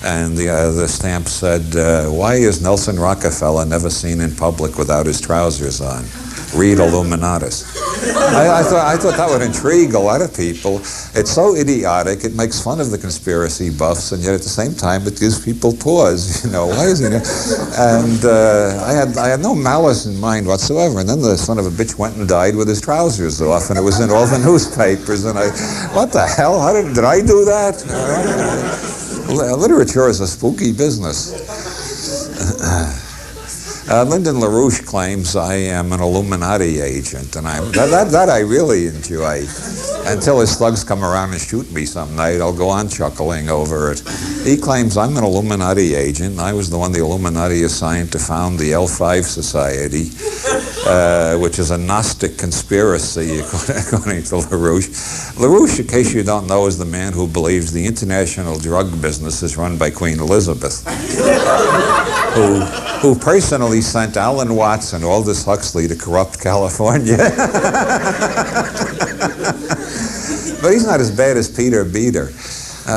And the stamp said, "Why is Nelson Rockefeller never seen in public without his trousers on? Read Illuminatus." I thought that would intrigue a lot of people. It's so idiotic, it makes fun of the conspiracy buffs, and yet at the same time it gives people pause. You know, why is it? And I had no malice in mind whatsoever. And then the son of a bitch went and died with his trousers off, and it was in all the newspapers. And what the hell? How did I do that? Literature is a spooky business. Lyndon LaRouche claims I am an Illuminati agent, and that I really enjoy. Until his thugs come around and shoot me some night, I'll go on chuckling over it. He claims I'm an Illuminati agent. I was the one the Illuminati assigned to found the L5 Society, which is a Gnostic conspiracy, according to LaRouche. LaRouche, in case you don't know, is the man who believes the international drug business is run by Queen Elizabeth, who personally sent Alan Watts and Aldous Huxley to corrupt California. But he's not as bad as Peter Beater.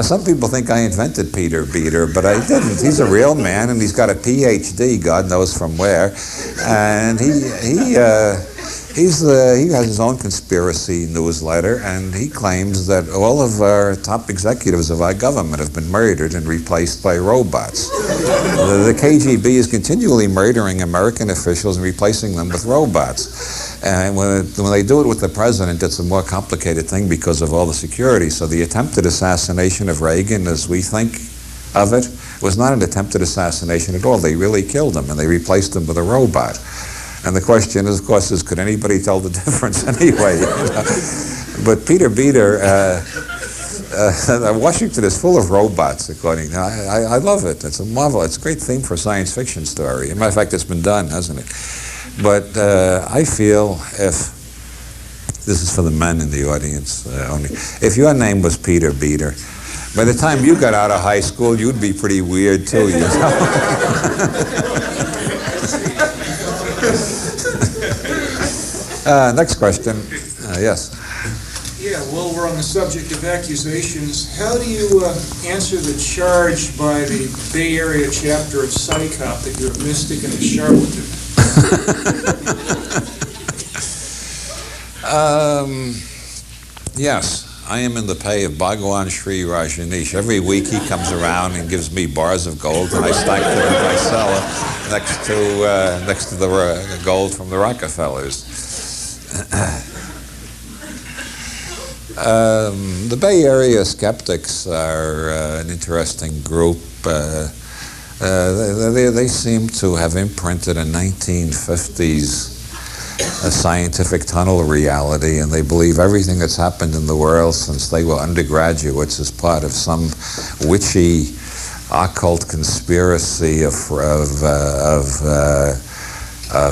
Some people think I invented Peter Beater, but I didn't. He's a real man, and he's got a PhD, God knows from where. And he has his own conspiracy newsletter, and he claims that all of our top executives of our government have been murdered and replaced by robots. The KGB is continually murdering American officials and replacing them with robots. And when they do it with the president, it's a more complicated thing because of all the security. So the attempted assassination of Reagan, as we think of it, was not an attempted assassination at all. They really killed him, and they replaced him with a robot. And the question is, of course, could anybody tell the difference anyway? You know? But Peter Beater, Washington is full of robots, according to I love it. It's a marvel. It's a great theme for a science fiction story. As a matter of fact, it's been done, hasn't it? But I feel, if this is for the men in the audience only, if your name was Peter Beater, by the time you got out of high school, you'd be pretty weird too, you know? Next question. Yes. Yeah, while we're on the subject of accusations, how do you answer the charge by the Bay Area chapter of Psychop that you're a mystic and a charlatan? Yes. I am in the pay of Bhagwan Sri Rajneesh. Every week he comes around and gives me bars of gold, and I stack them in my cellar next to the gold from the Rockefellers. The Bay Area skeptics are an interesting group. They seem to have imprinted a 1950s scientific tunnel reality, and they believe everything that's happened in the world since they were undergraduates is part of some witchy occult conspiracy of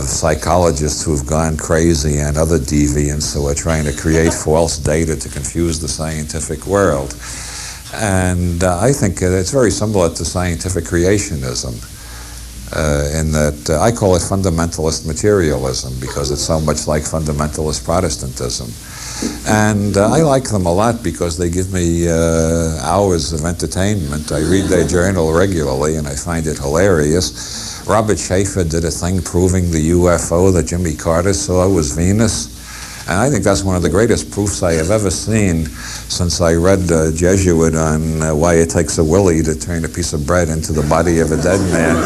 psychologists who've gone crazy and other deviants who are trying to create false data to confuse the scientific world. And I think it's very similar to scientific creationism. In that I call it fundamentalist materialism because it's so much like fundamentalist Protestantism. And I like them a lot because they give me hours of entertainment. I read their journal regularly and I find it hilarious. Robert Schaefer did a thing proving the UFO that Jimmy Carter saw was Venus. And I think that's one of the greatest proofs I have ever seen since I read Jesuit on why it takes a willy to turn a piece of bread into the body of a dead man.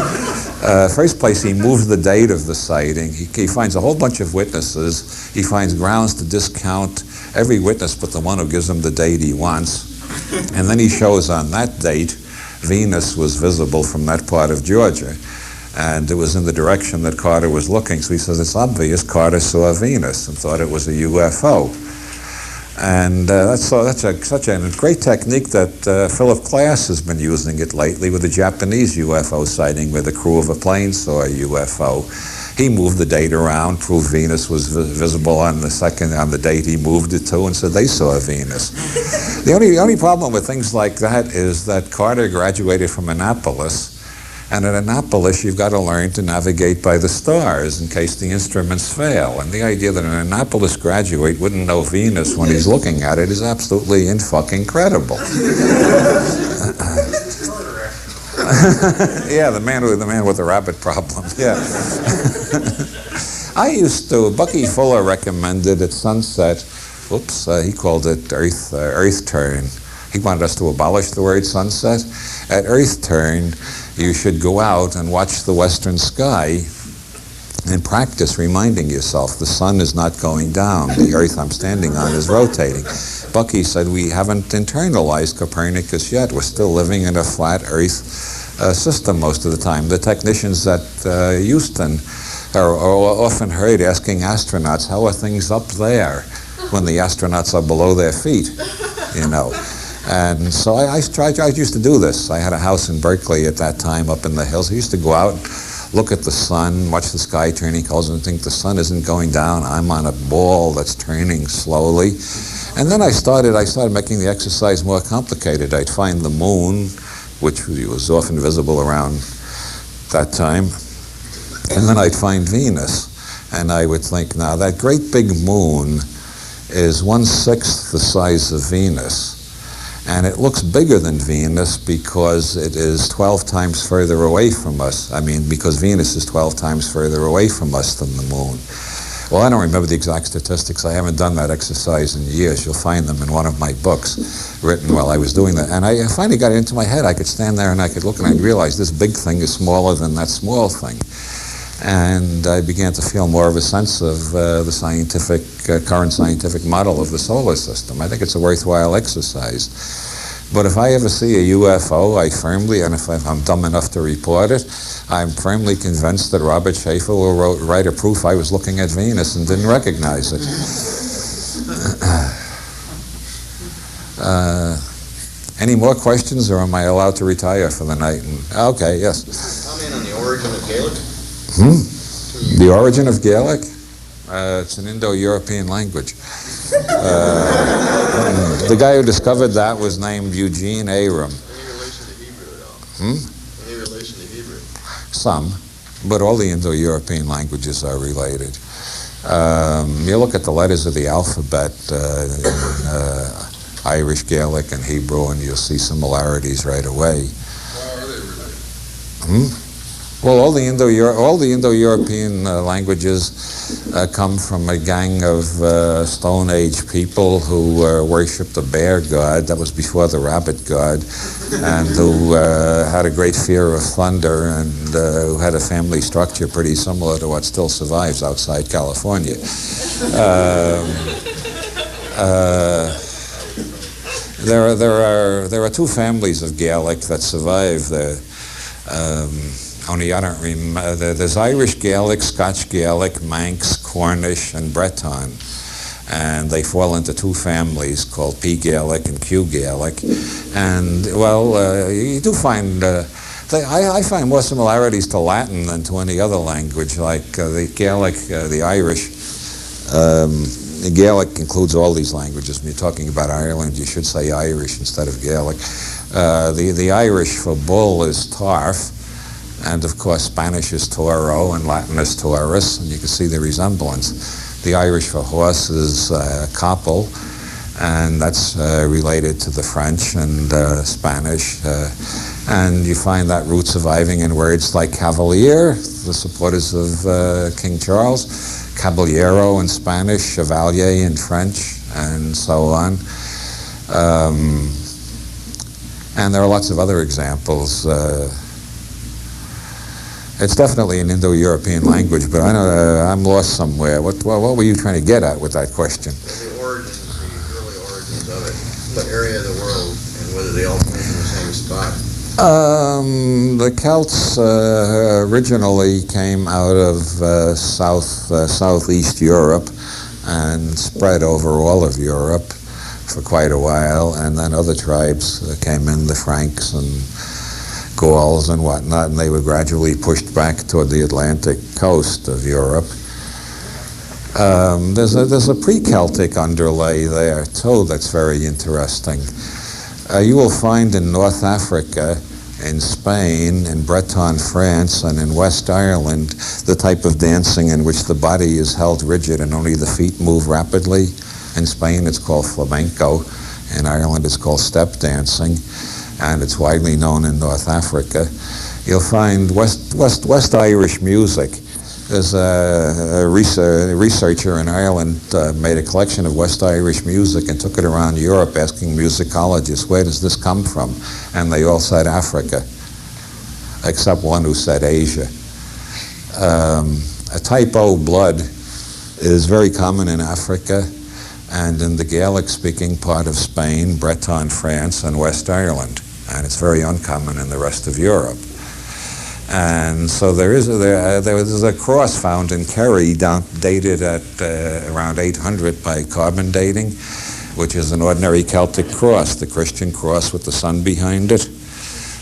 First place, he moved the date of the sighting. He finds a whole bunch of witnesses. He finds grounds to discount every witness but the one who gives him the date he wants. And then he shows on that date Venus was visible from that part of Georgia. And it was in the direction that Carter was looking. So he says, it's obvious Carter saw Venus and thought it was a UFO. And that's such a great technique that Philip Glass has been using it lately with a Japanese UFO sighting where the crew of a plane saw a UFO. He moved the date around, proved Venus was visible on the date he moved it to, and said they saw Venus. The only problem with things like that is that Carter graduated from Annapolis. And at Annapolis, you've got to learn to navigate by the stars in case the instruments fail. And the idea that an Annapolis graduate wouldn't know Venus when he's looking at it is absolutely in-fucking-credible. Yeah, the man with the rabbit problem, yeah. Bucky Fuller recommended at sunset, he called it Earth Turn. He wanted us to abolish the word sunset. At Earth Turn, you should go out and watch the western sky and practice reminding yourself the sun is not going down. The earth I'm standing on is rotating. Bucky said we haven't internalized Copernicus yet. We're still living in a flat earth system most of the time. The technicians at Houston are often heard asking astronauts, how are things up there when the astronauts are below their feet, you know. And so I used to do this. I had a house in Berkeley at that time up in the hills. I used to go out, look at the sun, watch the sky turning colors and think the sun isn't going down. I'm on a ball that's turning slowly. And then I started making the exercise more complicated. I'd find the moon, which was often visible around that time. And then I'd find Venus. And I would think, now that great big moon is 1/6 the size of Venus. And it looks bigger than Venus because it is 12 times further away from us. Because Venus is 12 times further away from us than the moon. Well, I don't remember the exact statistics. I haven't done that exercise in years. You'll find them in one of my books written while I was doing that. And I finally got it into my head. I could stand there and I could look and I'd realize this big thing is smaller than that small thing. And I began to feel more of a sense of the current scientific model of the solar system. I think it's a worthwhile exercise. But if I ever see a UFO, and if I'm dumb enough to report it, I'm firmly convinced that Robert Schaefer will write a proof I was looking at Venus and didn't recognize it. Any more questions, or am I allowed to retire for the night? Okay, yes. Comment on the origin of Gaelic? The origin of Gaelic? It's an Indo-European language. The guy who discovered that was named Eugene Aram. Any relation to Hebrew at all? Any relation to Hebrew? Some, but all the Indo-European languages are related. You look at the letters of the alphabet, Irish, Gaelic, and Hebrew, and you'll see similarities right away. Why are they related? Well, all the Indo-European languages come from a gang of Stone Age people who worshipped the bear god. That was before the rabbit god, and who had a great fear of thunder, and who had a family structure pretty similar to what still survives outside California. There are two families of Gaelic that survive there. Only I don't remember. There's Irish Gaelic, Scotch Gaelic, Manx, Cornish, and Breton. And they fall into two families called P Gaelic and Q Gaelic. And, well, you do find, I find more similarities to Latin than to any other language, like the Gaelic, the Irish. The Gaelic includes all these languages. When you're talking about Ireland, you should say Irish instead of Gaelic. The Irish for bull is Tarf. And of course, Spanish is toro and Latin is taurus, and you can see the resemblance. The Irish for horse is koppel, and that's related to the French and Spanish. And you find that root surviving in words like cavalier, the supporters of King Charles, caballero in Spanish, chevalier in French, and so on. And there are lots of other examples. It's definitely an Indo-European language, but I know I'm lost somewhere. What were you trying to get at with that question? The origins, the early origins of it. What area of the world, and whether they all came from the same spot? The Celts originally came out of southeast Europe and spread over all of Europe for quite a while, and then other tribes came in, the Franks and Gauls and whatnot, and they were gradually pushed back toward the Atlantic coast of Europe. There's a pre-Celtic underlay there too that's very interesting. You will find in North Africa, in Spain, in Breton France, and in West Ireland the type of dancing in which the body is held rigid and only the feet move rapidly. In Spain it's called flamenco. In Ireland it's called step dancing. And it's widely known in North Africa. You'll find West Irish music. There's a researcher in Ireland made a collection of West Irish music and took it around Europe asking musicologists, where does this come from? And they all said Africa, except one who said Asia. A type O blood is very common in Africa and in the Gaelic-speaking part of Spain, Breton France, and West Ireland. And it's very uncommon in the rest of Europe. And so there was a cross found in Kerry dated at around 800 by carbon dating, which is an ordinary Celtic cross, the Christian cross with the sun behind it.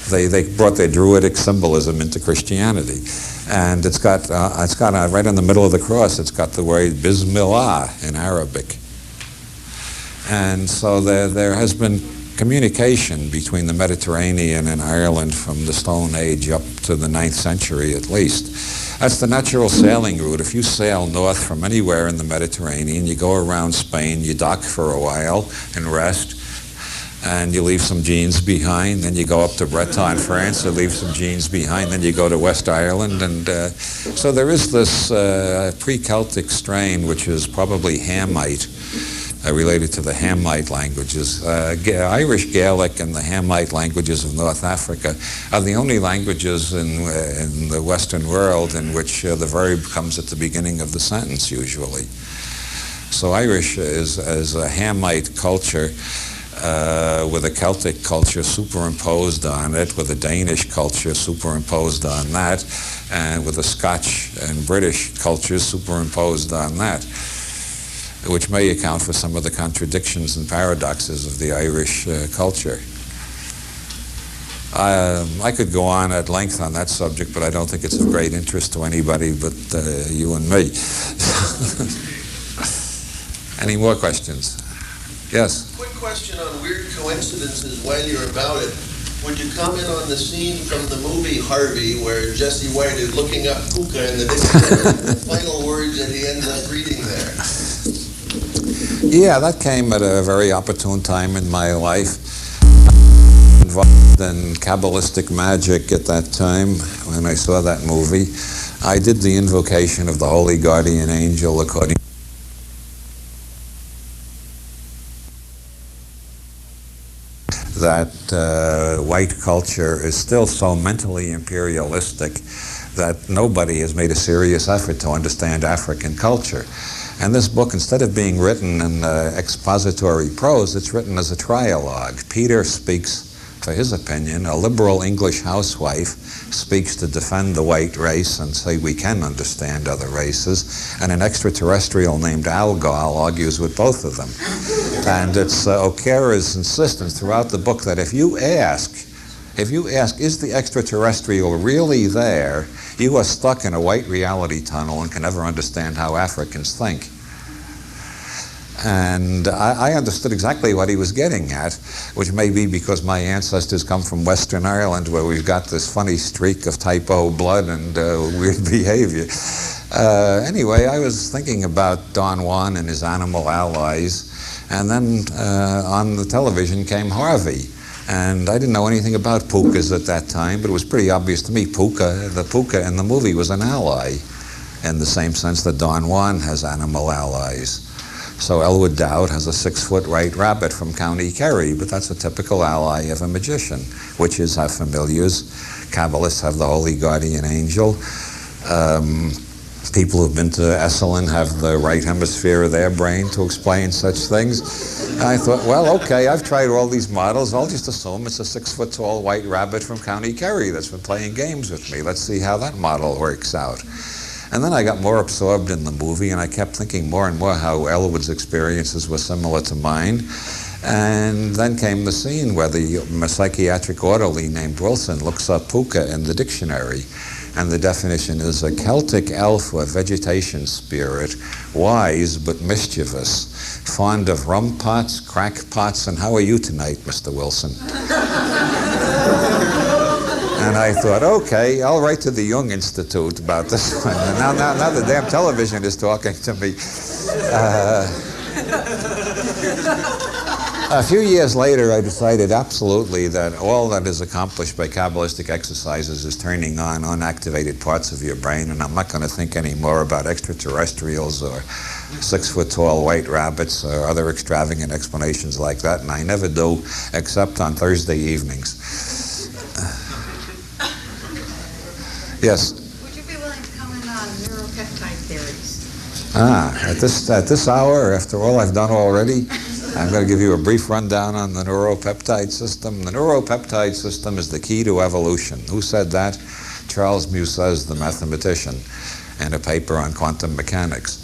They brought their Druidic symbolism into Christianity. And it's got right in the middle of the cross, it's got the word Bismillah in Arabic. And so there has been communication between the Mediterranean and Ireland from the Stone Age up to the 9th century at least. That's the natural sailing route. If you sail north from anywhere in the Mediterranean, you go around Spain, you dock for a while and rest, and you leave some jeans behind, then you go up to Breton France, you leave some jeans behind, then you go to West Ireland, and so there is this pre-Celtic strain which is probably Hamite, related to the Hamite languages. Irish Gaelic and the Hamite languages of North Africa are the only languages in the Western world in which the verb comes at the beginning of the sentence usually. So Irish is a Hamite culture with a Celtic culture superimposed on it, with a Danish culture superimposed on that, and with a Scotch and British culture superimposed on that, which may account for some of the contradictions and paradoxes of the Irish culture. I could go on at length on that subject, but I don't think it's of great interest to anybody but you and me. Any more questions? Yes? Quick question on weird coincidences while you're about it. Would you comment on the scene from the movie Harvey where Jesse White is looking up hookah in the dictionary, the final words that he ends up reading there? Yeah, that came at a very opportune time in my life. involved in Kabbalistic magic at that time when I saw that movie. I did the invocation of the Holy Guardian Angel according that white culture is still so mentally imperialistic that nobody has made a serious effort to understand African culture. And this book, instead of being written in expository prose, it's written as a trialogue. Peter speaks for his opinion. A liberal English housewife speaks to defend the white race and say we can understand other races. And an extraterrestrial named Algol argues with both of them. And it's O'Kara's insistence throughout the book that if you ask, is the extraterrestrial really there, you are stuck in a white reality tunnel and can never understand how Africans think. And I understood exactly what he was getting at, which may be because my ancestors come from Western Ireland, where we've got this funny streak of type O blood and weird behavior. Anyway, I was thinking about Don Juan and his animal allies, and then on the television came Harvey. And I didn't know anything about pukas at that time, but it was pretty obvious to me the puka in the movie was an ally, in the same sense that Don Juan has animal allies. So Elwood Dowd has a 6-foot white rabbit from County Kerry, but that's a typical ally of a magician. Witches have familiars. Kabbalists have the Holy Guardian Angel. People who've been to Esalen have the right hemisphere of their brain to explain such things. And I thought, well, okay, I've tried all these models. I'll just assume it's a 6-foot-tall white rabbit from County Kerry that's been playing games with me. Let's see how that model works out. And then I got more absorbed in the movie, and I kept thinking more and more how Elwood's experiences were similar to mine. And then came the scene where the psychiatric orderly named Wilson looks up puka in the dictionary. And the definition is a Celtic elf or vegetation spirit, wise but mischievous, fond of rum pots, crack pots, and how are you tonight, Mr. Wilson? And I thought, okay, I'll write to the Jung Institute about this one. And now the damn television is talking to me. A few years later, I decided absolutely that all that is accomplished by Kabbalistic exercises is turning on unactivated parts of your brain, and I'm not going to think anymore about extraterrestrials or 6-foot-tall white rabbits or other extravagant explanations like that, and I never do, except on Thursday evenings. Yes? Would you be willing to comment on neuropeptide theories? At this hour, after all I've done already, I'm going to give you a brief rundown on the neuropeptide system. The neuropeptide system is the key to evolution. Who said that? Charles Muses, the mathematician, in a paper on quantum mechanics.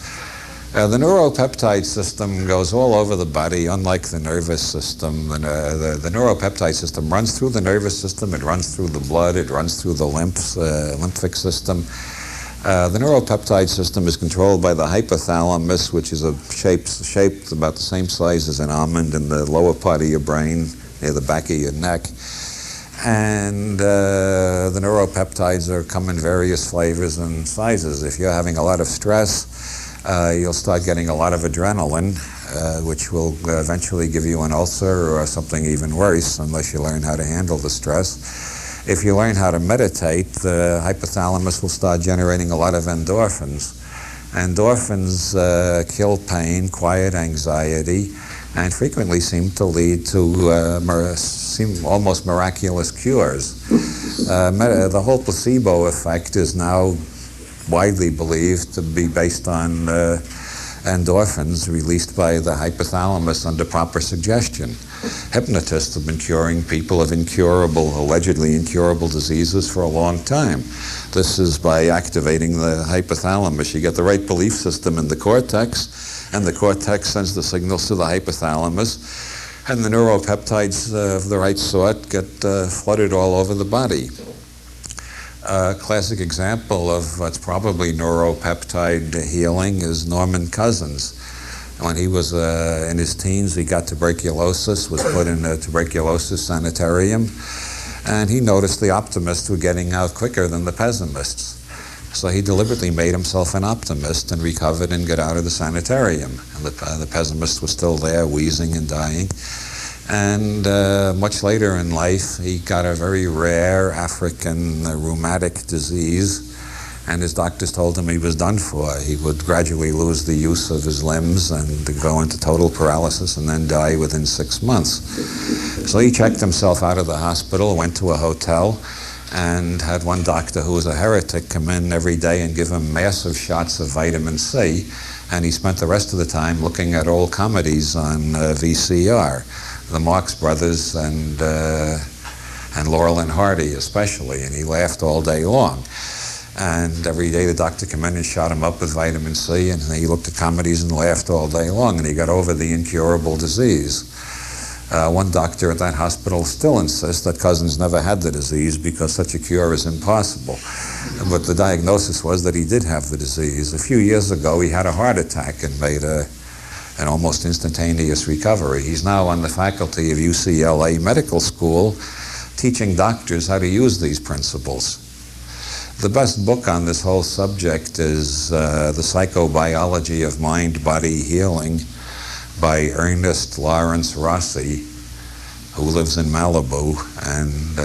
The neuropeptide system goes all over the body, unlike the nervous system. The neuropeptide system runs through the nervous system, it runs through the blood, it runs through the lymphic system. The neuropeptide system is controlled by the hypothalamus, which is shaped about the same size as an almond in the lower part of your brain, near the back of your neck. And the neuropeptides come in various flavors and sizes. If you're having a lot of stress, you'll start getting a lot of adrenaline, which will eventually give you an ulcer or something even worse unless you learn how to handle the stress. If you learn how to meditate, the hypothalamus will start generating a lot of endorphins. Endorphins kill pain, quiet anxiety, and frequently seem to lead to almost miraculous cures. The whole placebo effect is now widely believed to be based on endorphins released by the hypothalamus under proper suggestion. Hypnotists have been curing people of allegedly incurable diseases for a long time. This is by activating the hypothalamus. You get the right belief system in the cortex, and the cortex sends the signals to the hypothalamus, and the neuropeptides of the right sort get flooded all over the body. A classic example of what's probably neuropeptide healing is Norman Cousins. When he was in his teens, he got tuberculosis, was put in a tuberculosis sanitarium, and he noticed the optimists were getting out quicker than the pessimists. So he deliberately made himself an optimist and recovered and got out of the sanitarium. And the pessimist was still there, wheezing and dying. And much later in life, he got a very rare African rheumatic disease, and his doctors told him he was done for. He would gradually lose the use of his limbs and go into total paralysis and then die within 6 months. So he checked himself out of the hospital, went to a hotel, and had one doctor who was a heretic come in every day and give him massive shots of vitamin C, and he spent the rest of the time looking at old comedies on VCR, the Marx Brothers and Laurel and Hardy especially, and he laughed all day long. And every day the doctor came in and shot him up with vitamin C, and he looked at comedies and laughed all day long, and he got over the incurable disease. One doctor at that hospital still insists that Cousins never had the disease because such a cure is impossible. But the diagnosis was that he did have the disease. A few years ago, he had a heart attack and made an almost instantaneous recovery. He's now on the faculty of UCLA Medical School teaching doctors how to use these principles. The best book on this whole subject is The Psychobiology of Mind-Body Healing by Ernest Lawrence Rossi, who lives in Malibu and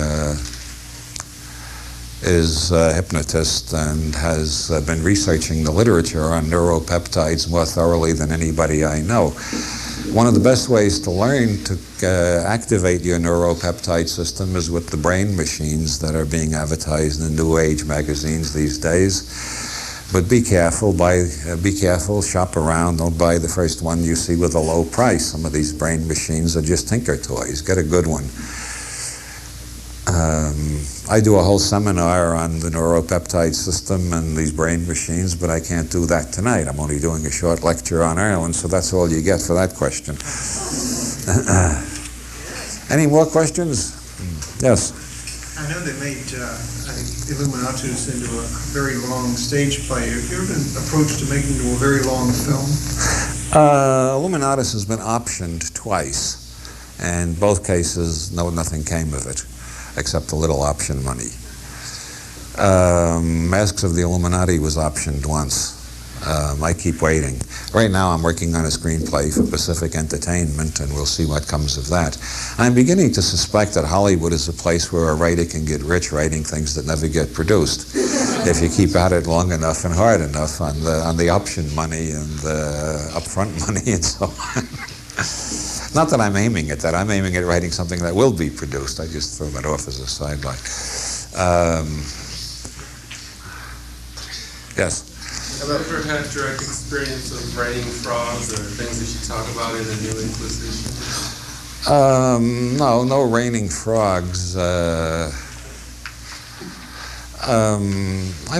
is a hypnotist and has been researching the literature on neuropeptides more thoroughly than anybody I know. One of the best ways to learn to activate your neuropeptide system is with the brain machines that are being advertised in New Age magazines these days. But be careful, shop around, don't buy the first one you see with a low price. Some of these brain machines are just tinker toys. Get a good one. I do a whole seminar on the neuropeptide system and these brain machines, but I can't do that tonight. I'm only doing a short lecture on Ireland, so that's all you get for that question. Any more questions? Yes. I know they made Illuminatus into a very long stage play. Have you ever been approached to make it into a very long film? Illuminatus has been optioned twice, and both cases, nothing came of it, except a little option money. Masks of the Illuminati was optioned once. I keep waiting. Right now I'm working on a screenplay for Pacific Entertainment, and we'll see what comes of that. I'm beginning to suspect that Hollywood is a place where a writer can get rich writing things that never get produced if you keep at it long enough and hard enough on the option money and the upfront money and so on. Not that I'm aiming at that. I'm aiming at writing something that will be produced. I just throw that off as a sideline. Yes? Have you ever had direct experience of writing frogs or things that you talk about in the New Inquisition? No raining frogs. I've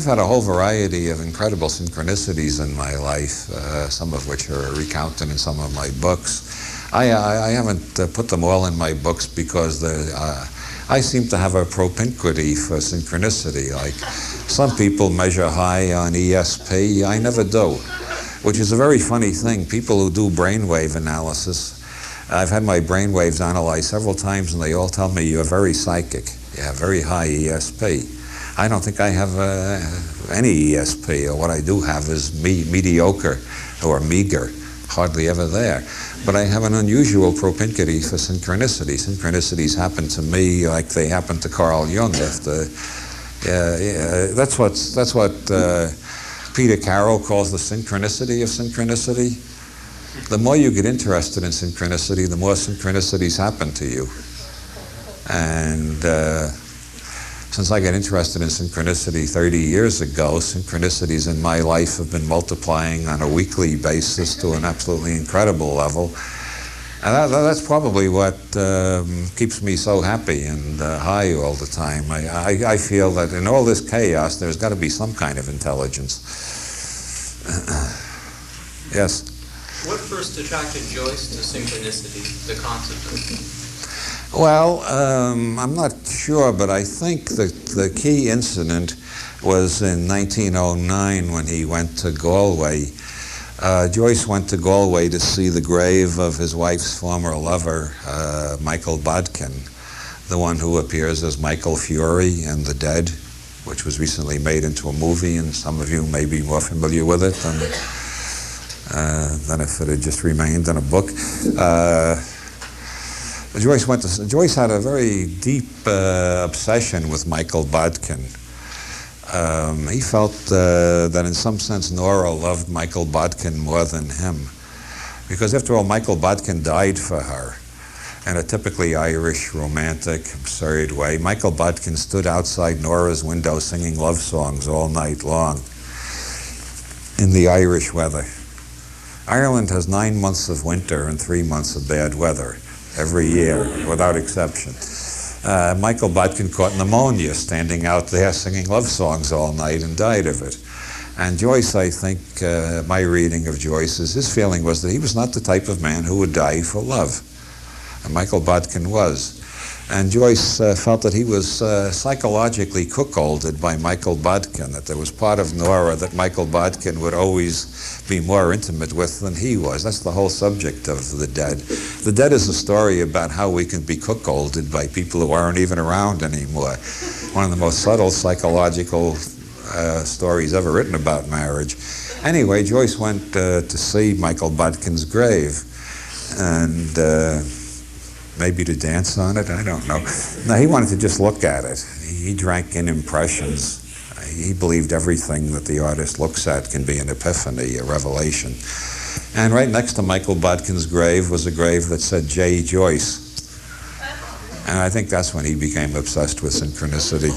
had a whole variety of incredible synchronicities in my life, some of which are recounted in some of my books. I haven't put them all in my books because I seem to have a propinquity for synchronicity. Like some people measure high on ESP, I never do, which is a very funny thing. People who do brainwave analysis, I've had my brainwaves analyzed several times and they all tell me you're very psychic. You have very high ESP. I don't think I have any ESP, or what I do have is mediocre or meager, hardly ever there. But I have an unusual propinquity for synchronicity. Synchronicities happen to me like they happened to Carl Jung. That's what Peter Carroll calls the synchronicity of synchronicity. The more you get interested in synchronicity, the more synchronicities happen to you. And since I got interested in synchronicity 30 years ago, synchronicities in my life have been multiplying on a weekly basis to an absolutely incredible level. And that's probably what keeps me so happy and high all the time. I feel that in all this chaos, there's got to be some kind of intelligence. Yes? What first attracted Joyce to synchronicity, the concept of it? Well, I'm not sure, but I think the key incident was in 1909 when he went to Galway. Joyce went to Galway to see the grave of his wife's former lover, Michael Bodkin, the one who appears as Michael Fury in The Dead, which was recently made into a movie, and some of you may be more familiar with it than if it had just remained in a book. Joyce had a very deep obsession with Michael Bodkin. He felt that in some sense Nora loved Michael Bodkin more than him. Because after all, Michael Bodkin died for her in a typically Irish, romantic, absurd way. Michael Bodkin stood outside Nora's window singing love songs all night long in the Irish weather. Ireland has 9 months of winter and 3 months of bad weather every year, without exception. Michael Bodkin caught pneumonia standing out there singing love songs all night and died of it. And Joyce, I think, my reading of Joyce is his feeling was that he was not the type of man who would die for love. And Michael Bodkin was. And Joyce felt that he was psychologically cuckolded by Michael Bodkin, that there was part of Nora that Michael Bodkin would always be more intimate with than he was. That's the whole subject of The Dead. The Dead is a story about how we can be cuckolded by people who aren't even around anymore. One of the most subtle psychological stories ever written about marriage. Anyway, Joyce went to see Michael Bodkin's grave, and maybe to dance on it, I don't know. No, he wanted to just look at it. He drank in impressions. He believed everything that the artist looks at can be an epiphany, a revelation. And right next to Michael Bodkin's grave was a grave that said J. Joyce. And I think that's when he became obsessed with synchronicity.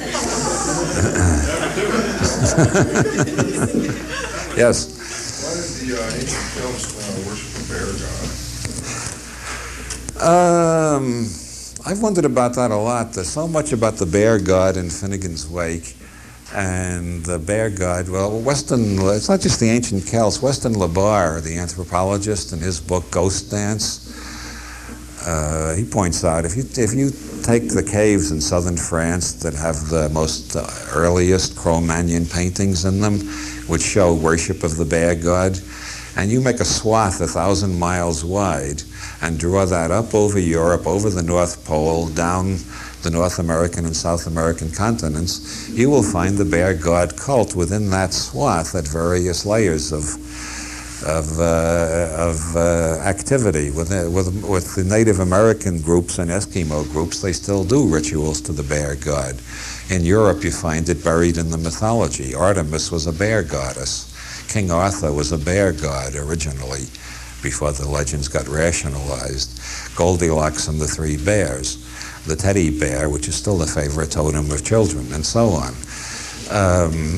Yes? Why did the ancient Celts worship the bear god? I've wondered about that a lot. There's so much about the bear god in Finnegan's Wake. And the bear god, well, it's not just the ancient Celts. Weston LeBar, the anthropologist, in his book Ghost Dance, he points out if you take the caves in southern France that have the most earliest Cro-Magnon paintings in them, which show worship of the bear god, and you make a swath 1,000 miles wide and draw that up over Europe, over the North Pole, down the North American and South American continents, you will find the bear god cult within that swath at various layers of activity. With the Native American groups and Eskimo groups, they still do rituals to the bear god. In Europe, you find it buried in the mythology. Artemis was a bear goddess. King Arthur was a bear god originally, before the legends got rationalized. Goldilocks and the Three Bears. The teddy bear, which is still the favorite totem of children, and so on.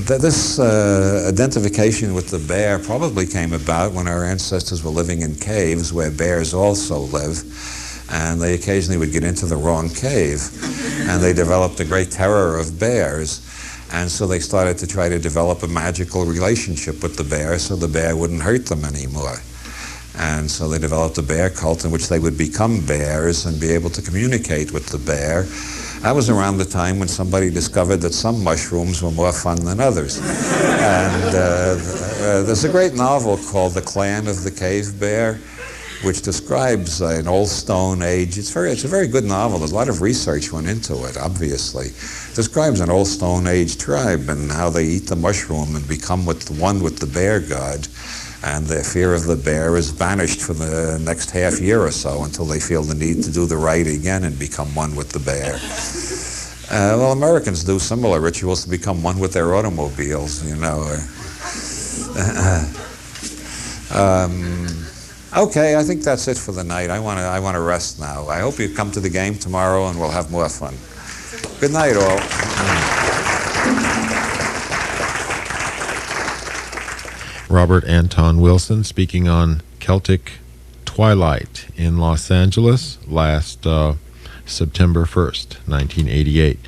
This identification with the bear probably came about when our ancestors were living in caves where bears also live, and they occasionally would get into the wrong cave, and they developed a great terror of bears, and so they started to try to develop a magical relationship with the bear so the bear wouldn't hurt them anymore. And so they developed a bear cult in which they would become bears and be able to communicate with the bear. That was around the time when somebody discovered that some mushrooms were more fun than others. And there's a great novel called The Clan of the Cave Bear, which describes an old Stone Age. It's a very good novel. There's a lot of research went into it, obviously. It describes an old Stone Age tribe and how they eat the mushroom and become one with the bear god. And their fear of the bear is banished for the next half year or so until they feel the need to do the right again and become one with the bear. Well, Americans do similar rituals to become one with their automobiles, you know. Okay, I think that's it for the night. I want to rest now. I hope you come to the game tomorrow and we'll have more fun. Good night, all. Robert Anton Wilson speaking on Celtic Twilight in Los Angeles last September 1st, 1988.